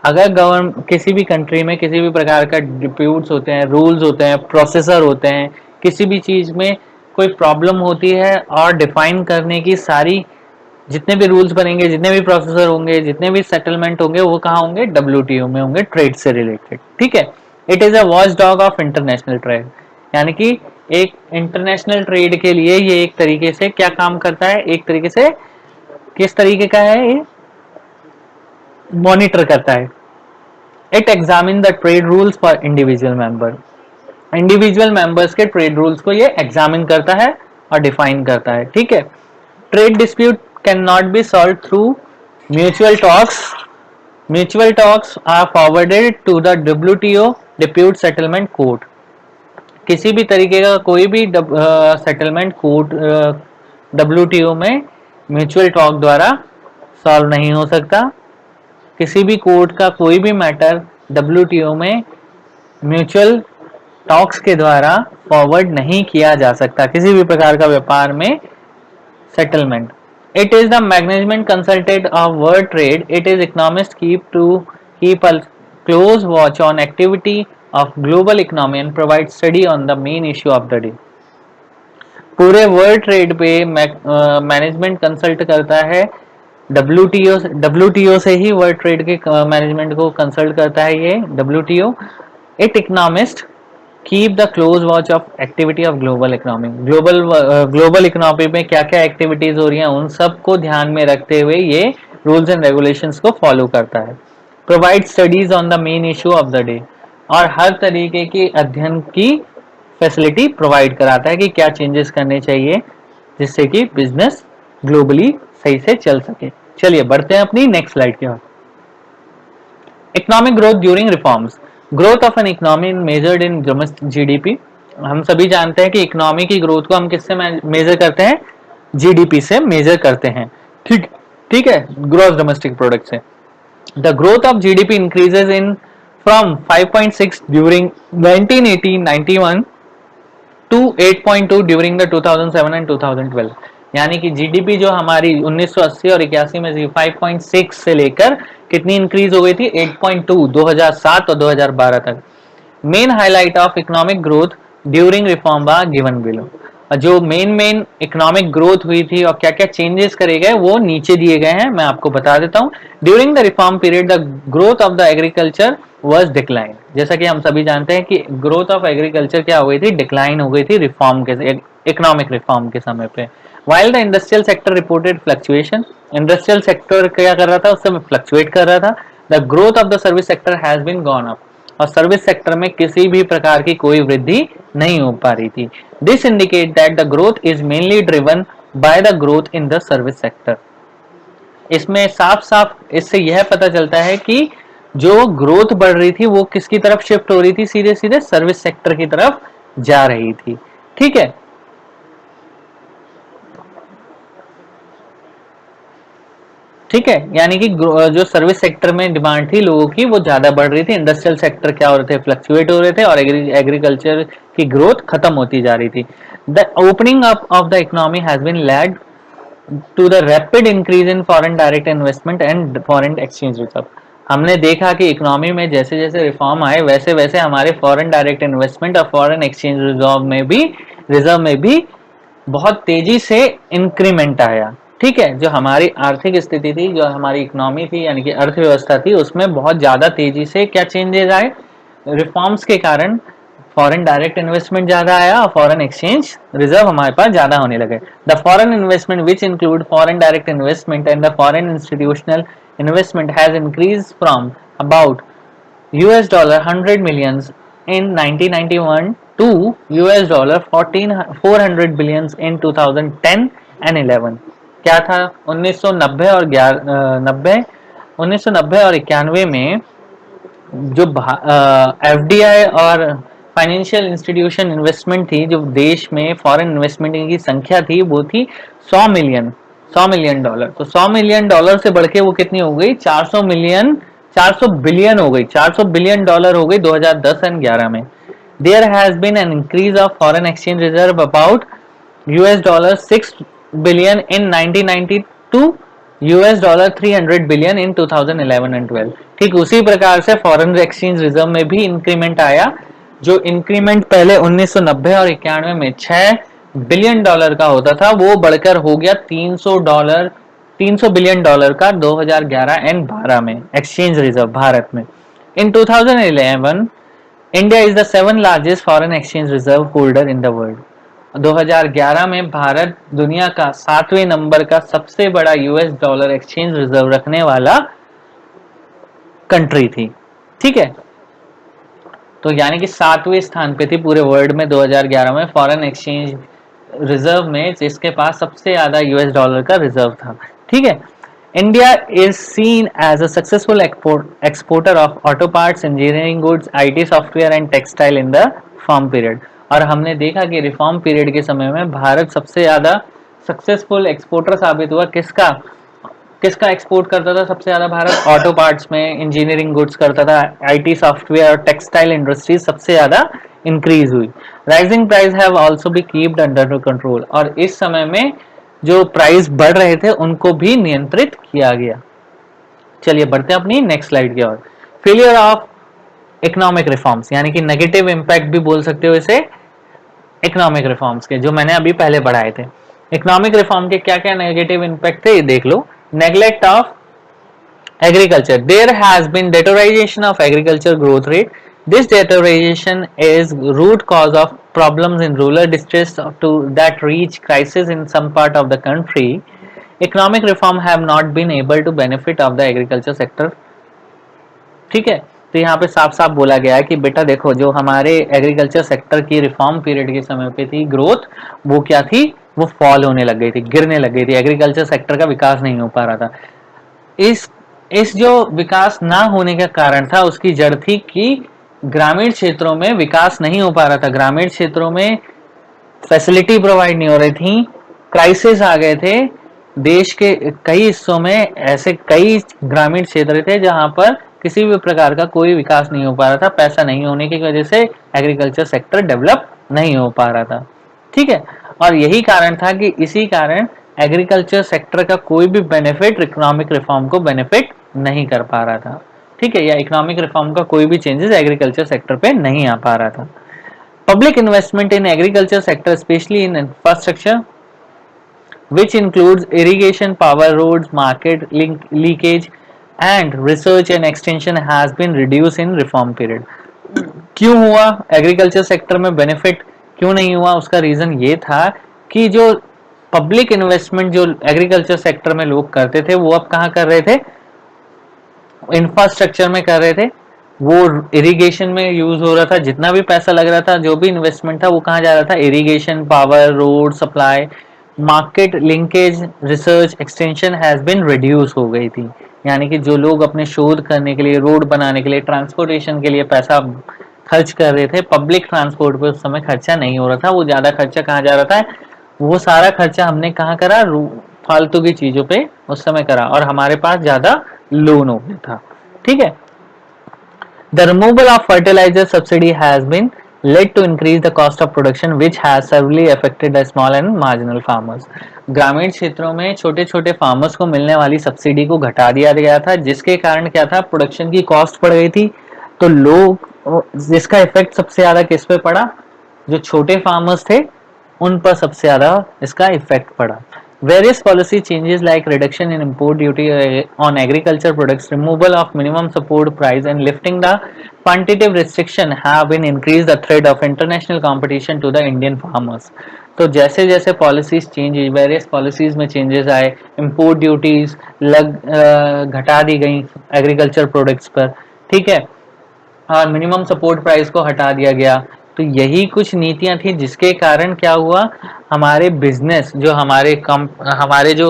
अगर किसी भी कंट्री में किसी भी प्रकार का डिप्यूट्स होते हैं, रूल्स होते हैं, प्रोसेसर होते हैं, किसी भी चीज में कोई प्रॉब्लम होती है और डिफाइन करने की सारी जितने भी रूल्स बनेंगे, जितने भी प्रोसेसर होंगे, जितने भी सेटलमेंट होंगे, वो कहाँ होंगे, WTO में होंगे, ट्रेड से रिलेटेड, ठीक है। It is a watch dog of international trade, यानी कि एक इंटरनेशनल ट्रेड के लिए ये एक तरीके से क्या काम करता है, एक तरीके से किस तरीके का है ये, मॉनिटर करता है। It examine the trade rules for individual member, individual members के ट्रेड रूल्स को ये एग्जामिन करता है और डिफाइन करता है, ठीक है। Trade dispute can not be solve through mutual talks, mutual talks are forwarded to the WTO dispute settlement court. किसी भी तरीके का कोई भी सेटलमेंट कोर्ट WTO में म्यूचुअल टॉक द्वारा सॉल्व नहीं हो सकता। किसी भी कोर्ट का कोई भी मैटर WTO में म्यूचुअल टॉक्स के द्वारा फॉरवर्ड नहीं किया जा सकता, किसी भी प्रकार का व्यापार में settlement. It is the management consultant of world trade. It is economists keep a close watch on activity of global economy and provide study on the main issue of the day. पूरे वर्ल्ड ट्रेड पे मैनेजमेंट कंसल्ट करता है, WTO से ही वर्ल्ड ट्रेड के मैनेजमेंट को कंसल्ट करता है ये WTO। It economist keep the close watch of activity of global economy, global economy में क्या क्या एक्टिविटीज हो रही हैं उन सबको ध्यान में रखते हुए ये रूल्स एंड रेगुलेशंस को फॉलो करता है। Provide studies on the main issue of the day, और हर तरीके की अध्ययन की फैसिलिटी प्रोवाइड कराता है कि क्या चेंजेस करने चाहिए जिससे कि बिजनेस ग्लोबली सही से चल सके। चलिए बढ़ते हैं अपनी नेक्स्ट स्लाइड की ओर। Economic growth during reforms, growth of an economy measured in GDP। हम सभी जानते हैं कि इकोनॉमी की ग्रोथ को हम किससे मेजर करते हैं, GDP से मेजर करते हैं, ठीक ठीक है, ग्रॉस डोमेस्टिक प्रोडक्ट से। The growth of GDP increases in from 5.6 during 1980-91 to 8.2 during the 2007 and 2012। यानी कि GDP जो हमारी 1980 और 81 में 5.6 से लेकर कितनी इंक्रीज हो गई थी, 8.2 2007 और 2012 तक। Main highlight of economic growth during reform बा गिवन बिलो, जो मेन इकोनॉमिक ग्रोथ हुई थी और क्या क्या चेंजेस करे गए वो नीचे दिए गए हैं, मैं आपको बता देता हूं। During the reform period the growth of the agriculture was decline, जैसा कि हम सभी जानते हैं कि ग्रोथ ऑफ एग्रीकल्चर क्या हो गई थी, डिक्लाइन हो गई थी रिफॉर्म के, इकोनॉमिक रिफॉर्म के समय पे। While the industrial sector reported fluctuation, industrial sector क्या कर रहा था उस समय, फ्लक्चुएट कर रहा था। The growth of the service sector has been gone up, और सर्विस सेक्टर में किसी भी प्रकार की कोई वृद्धि नहीं हो पा रही थी। This indicate that the growth is mainly driven by the growth in the service sector. इसमें साफ साफ इससे यह पता चलता है कि जो ग्रोथ बढ़ रही थी वो किसकी तरफ शिफ्ट हो रही थी, सीधे सीधे सर्विस सेक्टर की तरफ जा रही थी, ठीक है। ठीक है, यानी कि जो सर्विस सेक्टर में डिमांड थी लोगों की वो ज्यादा बढ़ रही थी, इंडस्ट्रियल सेक्टर क्या हो रहे थे, फ्लक्चुएट हो रहे थे, और एग्रीकल्चर की ग्रोथ खत्म होती जा रही थी। The opening up of the economy has been led to the rapid increase in foreign direct investment and foreign exchange reserve. हमने देखा कि इकोनॉमी में जैसे जैसे रिफॉर्म आए वैसे वैसे हमारे फॉरेन डायरेक्ट इन्वेस्टमेंट और फॉरेन एक्सचेंज रिजर्व में भी बहुत तेजी से इंक्रीमेंट आया, ठीक है। जो हमारी आर्थिक स्थिति थी, जो हमारी इकोनॉमी थी, यानी कि अर्थव्यवस्था थी, उसमें बहुत ज्यादा तेजी से क्या चेंजेस आए, रिफॉर्म्स के कारण फॉरेन डायरेक्ट इन्वेस्टमेंट ज्यादा आया और फॉरेन एक्सचेंज रिजर्व हमारे पास ज्यादा होने लगे। The foreign investment which include foreign direct investment and the foreign institutional investment has increase from about $100 million in 1991 to $400 billion in 2010 and 11। क्या था 1990 और 91 में जो FDI और फाइनेंशियल इंस्टीट्यूशन इन्वेस्टमेंट थी, जो देश में फॉरेन इन्वेस्टमेंट की संख्या थी वो थी 100 मिलियन, 100 मिलियन डॉलर। तो 100 मिलियन डॉलर से बढ़ के वो कितनी हो गई, 400 मिलियन, 400 बिलियन हो गई, 400 बिलियन डॉलर हो गई 2010 एंड 11 में। There has been an increase of foreign exchange reserve about US dollar 6 billion in 1992, US dollar 300 billion in 2011 and 12। ठीक उसी प्रकार से फॉरेन एक्सचेंज रिजर्व में भी इंक्रीमेंट आया, जो इंक्रीमेंट पहले 1990 और 91 में 6 बिलियन डॉलर का होता था, वो बढ़कर हो गया 300 बिलियन डॉलर का 2011 एंड 12 में एक्सचेंज रिजर्व भारत में। इन 2011 India is the 7th largest foreign exchange reserve holder in the world. 2011 में भारत दुनिया का 7वें नंबर का सबसे बड़ा यूएस डॉलर एक्सचेंज रिजर्व रखने वाला कंट्री थी। ठीक है, तो यानी कि 7वें स्थान पे थी पूरे वर्ल्ड में 2011 में फॉरेन एक्सचेंज रिजर्व में, जिसके पास सबसे ज्यादा यूएस डॉलर का रिजर्व था। ठीक है, India is seen as a successful exporter of auto parts, engineering goods, IT software and textile in the reform period. और हमने देखा कि रिफॉर्म पीरियड के समय में भारत सबसे ज्यादा सक्सेसफुल एक्सपोर्टर साबित हुआ। किसका किसका एक्सपोर्ट करता था सबसे ज्यादा भारत? ऑटो पार्ट्स में, इंजीनियरिंग गुड्स करता था, आईटी सॉफ्टवेयर और टेक्सटाइल इंडस्ट्री सबसे ज्यादा इंक्रीज हुई। Rising price have also be keeped under control, और इस समय में जो प्राइस बढ़ रहे थे उनको भी नियंत्रित किया गया। चलिए बढ़ते हैं अपनी नेक्स्ट स्लाइड की ओर। फेलियर ऑफ इकोनॉमिक रिफॉर्म्स, यानी कि नेगेटिव इंपैक्ट भी बोल सकते हो इसे इकोनॉमिक रिफॉर्म्स के, जो मैंने अभी पहले बढ़ाए थे। इकोनॉमिक रिफॉर्म के क्या क्या नेगेटिव इंपैक्ट थे ये देख लो। Neglect of agriculture, there has been deterioration of agriculture growth rate. This deterioration is root cause of problems in rural districts to that reach crisis in some part of the country. Economic reform have not been able to benefit of the agriculture sector. ठीक है, तो यहाँ पे साफ साफ बोला गया है कि बेटा देखो, जो हमारे एग्रीकल्चर सेक्टर की रिफॉर्म पीरियड के समय पे थी ग्रोथ, वो क्या थी, वो फॉल होने लग गई थी, गिरने लग गई थी। एग्रीकल्चर सेक्टर का विकास नहीं हो पा रहा था। इस जो विकास ना होने का कारण था, उसकी जड़ थी कि ग्रामीण क्षेत्रों में विकास नहीं हो पा रहा था। ग्रामीण क्षेत्रों में फैसिलिटी प्रोवाइड नहीं हो रही थी, क्राइसिस आ गए थे। देश के कई हिस्सों में ऐसे कई ग्रामीण क्षेत्र थे जहां पर किसी भी प्रकार का कोई विकास नहीं हो पा रहा था। पैसा नहीं होने की वजह से एग्रीकल्चर सेक्टर डेवलप नहीं हो पा रहा था। ठीक है, और यही कारण था कि इसी कारण एग्रीकल्चर सेक्टर का कोई भी बेनिफिट इकोनॉमिक रिफॉर्म को बेनिफिट नहीं कर पा रहा था। ठीक है, या इकोनॉमिक रिफॉर्म का कोई भी चेंजेस एग्रीकल्चर सेक्टर पे नहीं आ पा रहा था। Public investment in agriculture sector, specially in infrastructure which includes irrigation, power, roads, market leakage and research and extension has been reduced in reform period। क्यों हुआ एग्रीकल्चर सेक्टर में बेनिफिट क्यों नहीं हुआ? उसका रीजन ये था कि जो पब्लिक इन्वेस्टमेंट जो एग्रीकल्चर सेक्टर में लोग करते थे, वो अब कहाँ कर रहे थे? इंफ्रास्ट्रक्चर में कर रहे थे। वो इरिगेशन में यूज हो रहा था, जितना भी पैसा लग रहा था, जो भी इन्वेस्टमेंट था, वो कहाँ जा रहा था? Irrigation, power, road supply, market linkage, research extension has been reduce हो गई थी। यानी कि जो लोग अपने शोध करने के लिए, रोड बनाने के लिए, ट्रांसपोर्टेशन के लिए पैसा खर्च कर रहे थे, पब्लिक ट्रांसपोर्ट पे उस समय खर्चा नहीं हो रहा था। वो ज्यादा खर्चा कहाँ जा रहा था? वो सारा खर्चा हमने कहाँ करा? फालतू की चीजों पे उस समय करा, और हमारे पास ज्यादा लोन हो गया था। ठीक है, the removal of fertilizer subsidy has been led to increase the cost of production, which has severely affected the small and marginal farmers। ग्रामीण क्षेत्रों में छोटे छोटे फार्मर्स को मिलने वाली सब्सिडी को घटा दिया गया था, जिसके कारण क्या था? प्रोडक्शन की कॉस्ट बढ़ गई थी। तो लोग, जिसका इफेक्ट सबसे ज्यादा किस पे पड़ा? जो छोटे फार्मर्स थे उन पर सबसे ज्यादा इसका इफेक्ट पड़ा। Various policy changes like reduction in import duty on agriculture products, removal of minimum support price and lifting the quantitative restriction have been increased the threat of international competition to the Indian farmers। तो जैसे जैसे पॉलिसीज चेंज हुई, वेरियस पॉलिसीज में चेंजेस आए, इंपोर्ट ड्यूटीज घटा दी गई एग्रीकल्चर प्रोडक्ट्स पर। ठीक है, और मिनिमम सपोर्ट प्राइस को हटा दिया गया। तो यही कुछ नीतियां थी जिसके कारण क्या हुआ? हमारे बिजनेस जो हमारे जो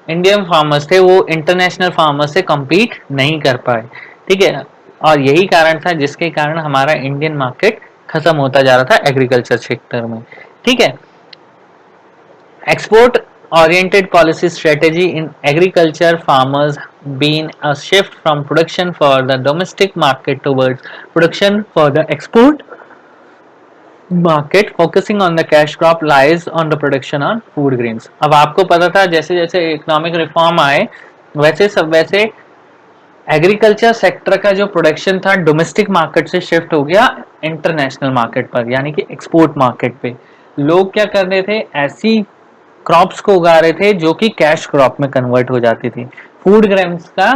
इंडियन फार्मर्स थे, वो इंटरनेशनल फार्मर्स से compete नहीं कर पाए। ठीक है, और यही कारण था जिसके कारण हमारा इंडियन मार्केट खत्म होता जा रहा था एग्रीकल्चर सेक्टर में। ठीक है, export oriented policy strategy in agriculture farmers been a shift from production for the domestic market towards production for the export market focusing on the cash crop lies on the production on food grains। अब आपको पता था जैसे जैसे इकोनॉमिक रिफॉर्म आए वैसे एग्रीकल्चर सेक्टर का जो प्रोडक्शन था डोमेस्टिक मार्केट से शिफ्ट हो गया इंटरनेशनल मार्केट पर, यानी कि एक्सपोर्ट मार्केट पे। लोग क्या कर रहे थे, ऐसी क्रॉप्स को उगा रहे थे जो कि कैश क्रॉप में कन्वर्ट हो जाती थी। फूड ग्रेन्स का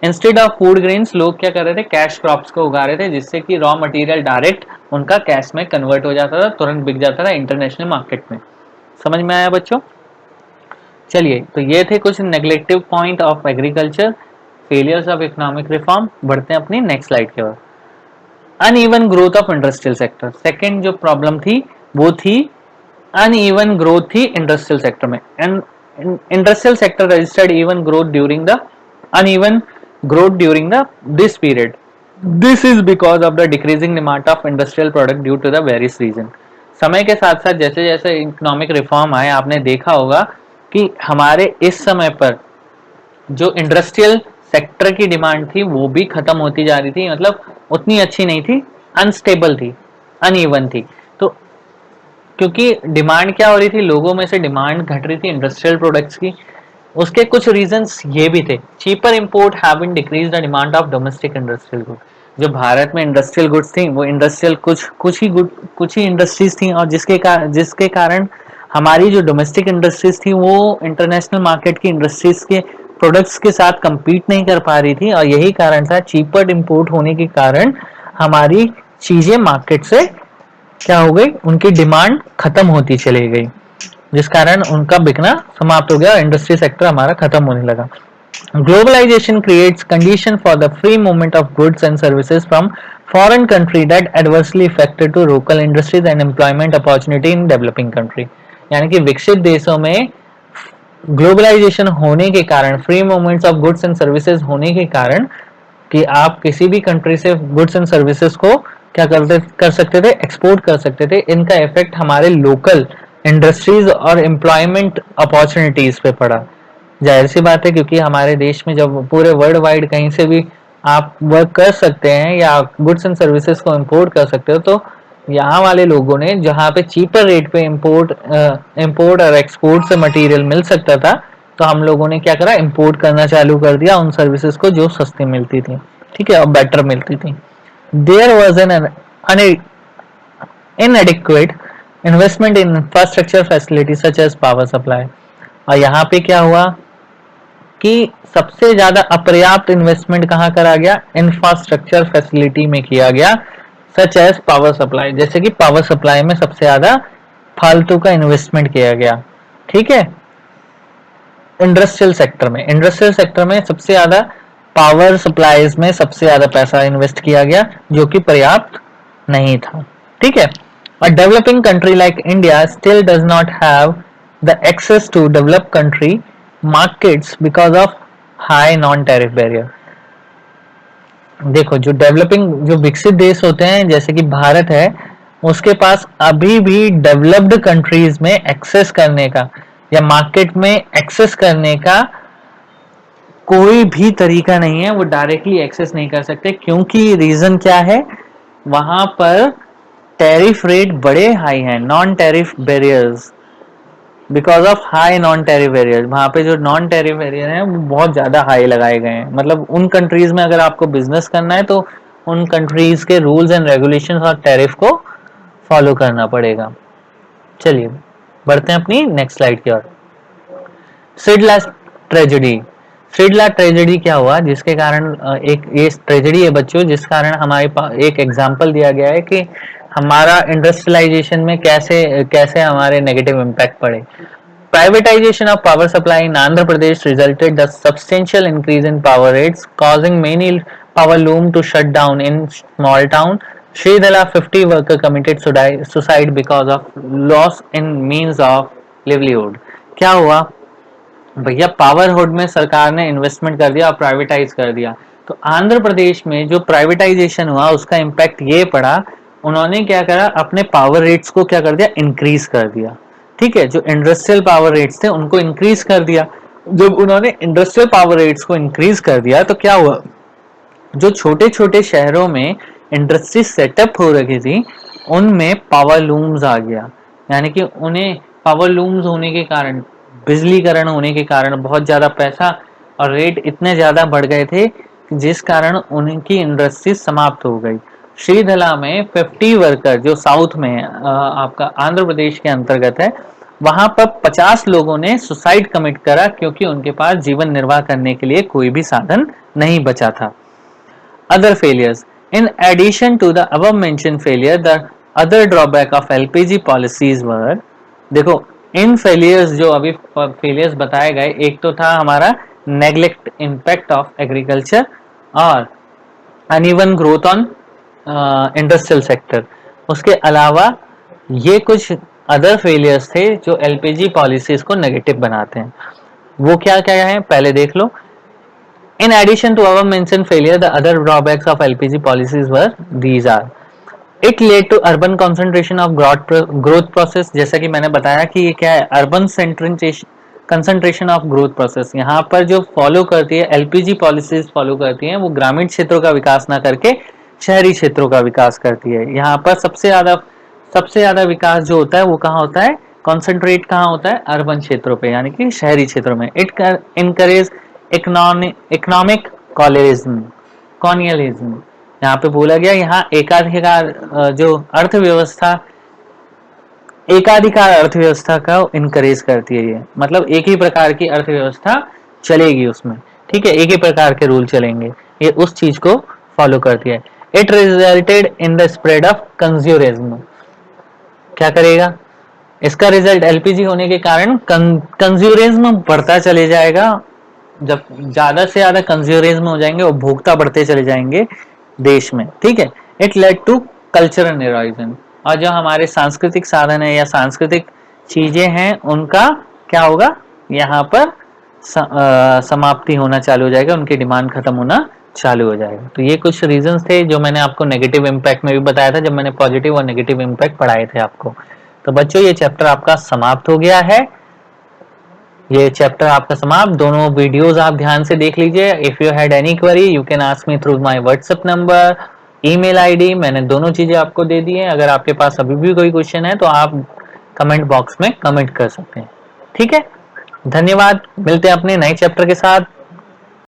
इंस्टेड ऑफ फूड ग्रेन्स लोग क्या कर रहे थे, कैश क्रॉप्स को उगा रहे थे, जिससे कि रॉ मटेरियल डायरेक्ट उनका कैश में कन्वर्ट हो जाता था, तुरंत बिक जाता था इंटरनेशनल मार्केट में। समझ में आया बच्चों? चलिए, तो ये थे कुछ negative point of agriculture, failures of economic reform. बढ़ते हैं अपनी नेक्स्ट स्लाइड की ओर। Uneven growth of industrial sector. Second जो प्रॉब्लम थी वो थी अनइवन ग्रोथ थी इंडस्ट्रियल सेक्टर में। And industrial sector registered even growth during the uneven growth during this period. This is because of the decreasing demand of industrial product due to the various reason. समय के साथ साथ जैसे जैसे इकोनॉमिक रिफॉर्म आए, आपने देखा होगा कि हमारे इस समय पर जो इंडस्ट्रियल सेक्टर की डिमांड थी वो भी खत्म होती जा रही थी, मतलब उतनी अच्छी नहीं थी, अनस्टेबल थी, अनइवन थी। तो क्योंकि डिमांड क्या हो रही थी, लोगों में से डिमांड घट रही थी इंडस्ट्रियल प्रोडक्ट्स की। उसके कुछ रीजंस ये भी थे, cheaper import have been decrease the demand of domestic industrial good. जो भारत में इंडस्ट्रियल गुड्स थी वो इंडस्ट्रियल कुछ ही इंडस्ट्रीज थी, और जिसके कारण हमारी जो डोमेस्टिक इंडस्ट्रीज थी वो इंटरनेशनल मार्केट की इंडस्ट्रीज के प्रोडक्ट्स के साथ compete नहीं कर पा रही थी, और यही कारण था चीपर इंपोर्ट होने के कारण हमारी चीजें मार्केट से क्या हो गई, उनकी डिमांड खत्म होती चली गई, जिस कारण उनका बिकना समाप्त हो गया, इंडस्ट्री सेक्टर हमारा खत्म होने लगा। Globalisation creates condition for the free movement of goods and services from foreign country that adversely affected to local industries and employment opportunity in developing country. यानी कि विकसित देशों में ग्लोबलाइजेशन होने के कारण, free movements of goods and services होने के कारण कि आप किसी भी कंट्री से गुड्स एंड सर्विसेज को क्या कर सकते थे, एक्सपोर्ट कर सकते थे। इनका इफेक्ट हमारे लोकल इंडस्ट्रीज और एम्प्लॉयमेंट अपॉर्चुनिटीज पे पड़ा। जाहिर सी बात है, क्योंकि हमारे देश में जब पूरे वर्ल्ड वाइड कहीं से भी आप वर्क कर सकते हैं या गुड्स एंड सर्विसेज को इंपोर्ट कर सकते हो, तो यहाँ वाले लोगों ने जहाँ पे चीपर रेट पे इंपोर्ट और एक्सपोर्ट से मटेरियल मिल सकता था, तो हम लोगों ने क्या करा, इंपोर्ट करना चालू कर दिया उन सर्विसेज को जो सस्ती मिलती थी, ठीक है, और बेटर मिलती थी। There was an inadequate investment in infrastructure facility such as power supply. और यहाँ पे क्या हुआ कि सबसे ज्यादा अपर्याप्त इन्वेस्टमेंट कहाँ करा गया, इंफ्रास्ट्रक्चर फैसिलिटी में किया गया, सच एज पावर सप्लाई। जैसे कि पावर सप्लाई में सबसे ज्यादा फालतू का इन्वेस्टमेंट किया गया, ठीक है। इंडस्ट्रियल सेक्टर में सबसे ज्यादा पावर सप्लाईज में सबसे ज्यादा पैसा इन्वेस्ट किया गया, जो कि पर्याप्त नहीं था, ठीक है। A developing country like India still does not have the access to developed country markets because of high non-tariff barrier. देखो, जो विकसित देश होते हैं जैसे कि भारत है, उसके पास अभी भी डेवलप्ड कंट्रीज में एक्सेस करने का या मार्केट में एक्सेस करने का कोई भी तरीका नहीं है। वो डायरेक्टली एक्सेस नहीं कर सकते, क्योंकि रीजन क्या है, वहां पर टैरिफ रेट बड़े हाई हैं, non tariff barriers, because of high non tariff barriers. वहां पे जो नॉन टैरिफ बैरियर हैं वो बहुत ज्यादा हाई लगाए गए हैं। मतलब उन कंट्रीज में अगर आपको बिजनेस करना है तो उन कंट्रीज के रूल्स एंड रेगुलेशंस और टैरिफ को फॉलो करना पड़ेगा। चलिए बढ़ते हैं अपनी नेक्स्ट स्लाइड की ओर। सिडला ट्रेजेडी क्या हुआ, जिसके कारण एक ये ट्रेजेडी है बच्चों, जिस कारण हमारे एक एग्जांपल दिया गया है कि हमारा इंडस्ट्रियलाइजेशन में कैसे हमारे नेगेटिव इम्पैक्ट पड़े। Privatisation of power supply in Andhra Pradesh resulted the substantial increase in power rates causing many power loom to shut down in small town. श्रीधला 50 worker committed suicide because of loss in means of livelihood. क्या हुआ भैया, पावर हुड में सरकार ने इन्वेस्टमेंट कर दिया और प्राइवेटाइज कर दिया, तो आंध्र प्रदेश में जो प्राइवेटाइजेशन हुआ उसका इम्पैक्ट ये पड़ा, उन्होंने क्या करा, अपने पावर रेट्स को क्या कर दिया, इंक्रीज कर दिया, ठीक है, जो इंडस्ट्रियल पावर रेट्स थे उनको इंक्रीज कर दिया। जब उन्होंने इंडस्ट्रियल पावर रेट्स को इंक्रीज कर दिया तो क्या हुआ, जो छोटे छोटे शहरों में इंडस्ट्री सेटअप हो रखी थी उनमें पावर लूम्स आ गया, यानी कि उन्हें पावर लूम्स होने के कारण, बिजलीकरण होने के कारण बहुत ज़्यादा पैसा और रेट इतने ज़्यादा बढ़ गए थे जिस कारण उनकी इंडस्ट्री समाप्त हो गई। श्रीधला में 50 वर्कर, जो साउथ में आपका आंध्र प्रदेश के अंतर्गत है, वहां पर 50 लोगों ने सुसाइड कमिट करा क्योंकि उनके पास जीवन निर्वाह करने के लिए कोई भी साधन नहीं बचा था। Other failures. In addition to the above mentioned failure, the other drawback of LPG policies were, देखो इन फेलियर्स जो अभी फेलियर्स बताए गए, एक तो था हमारा नेग्लेक्ट इम्पैक्ट ऑफ एग्रीकल्चर और uneven growth on industrial sector. उसके अलावा ये कुछ अदर फेलियर्स थे जो एलपीजी पॉलिसीज को नेगेटिव बनाते हैं। वो क्या क्या है पहले देख लो। In addition to our mentioned failure, the other drawbacks of LPG policies were these are: it led to urban concentration of growth process। जैसा कि मैंने बताया कि ये क्या है, urban concentration of growth process. यहाँ पर जो फॉलो करती है एलपीजी पॉलिसीज फॉलो करती हैं वो ग्रामीण क्षेत्रों का विकास ना करके शहरी क्षेत्रों का विकास करती है। यहाँ पर सबसे ज्यादा विकास जो होता है वो कहाँ होता है, कॉन्सेंट्रेट कहाँ होता है, अर्बन क्षेत्रों पे, यानी कि शहरी क्षेत्रों में। It encourage economic colonialism. यहाँ पे बोला गया, यहाँ एकाधिकार जो एकाधिकार अर्थव्यवस्था का इनकरेज करती है। ये मतलब एक ही प्रकार की अर्थव्यवस्था चलेगी उसमें, ठीक है, एक ही प्रकार के रूल चलेंगे, ये उस चीज को फॉलो करती है। It resulted in the spread of consumerism. क्या करेगा, इसका रिजल्ट एलपीजी होने के कारण कंज्यूमरिज्म बढ़ता चले जाएगा। जब ज्यादा से ज्यादा कंज्यूमरिज्म हो जाएंगे, उपभोक्ता बढ़ते चले जाएंगे देश में, ठीक है। It led to cultural erosion. और जो हमारे सांस्कृतिक साधन है या सांस्कृतिक चीजें हैं उनका क्या होगा, यहाँ पर समाप्ति होना चालू हो जाएगा, उनकी डिमांड खत्म होना चालू हो जाएगा। तो ये कुछ रीजंस थे जो मैंने आपको नेगेटिव इम्पैक्ट में भी बताया था जब मैंने पॉजिटिव और नेगेटिव इम्पैक्ट पढ़ाए थे आपको। तो बच्चों ये चैप्टर आपका समाप्त हो गया है, ये चैप्टर आपका समाप्त। दोनों वीडियोस आप ध्यान से देख लीजिए। If you had any query you can ask me through my WhatsApp number, email ID, मैंने दोनों चीजें आपको दे दी है। अगर आपके पास अभी भी कोई क्वेश्चन है तो आप कमेंट बॉक्स में कमेंट कर सकते हैं, ठीक है। धन्यवाद, मिलते हैं अपने नए चैप्टर के साथ।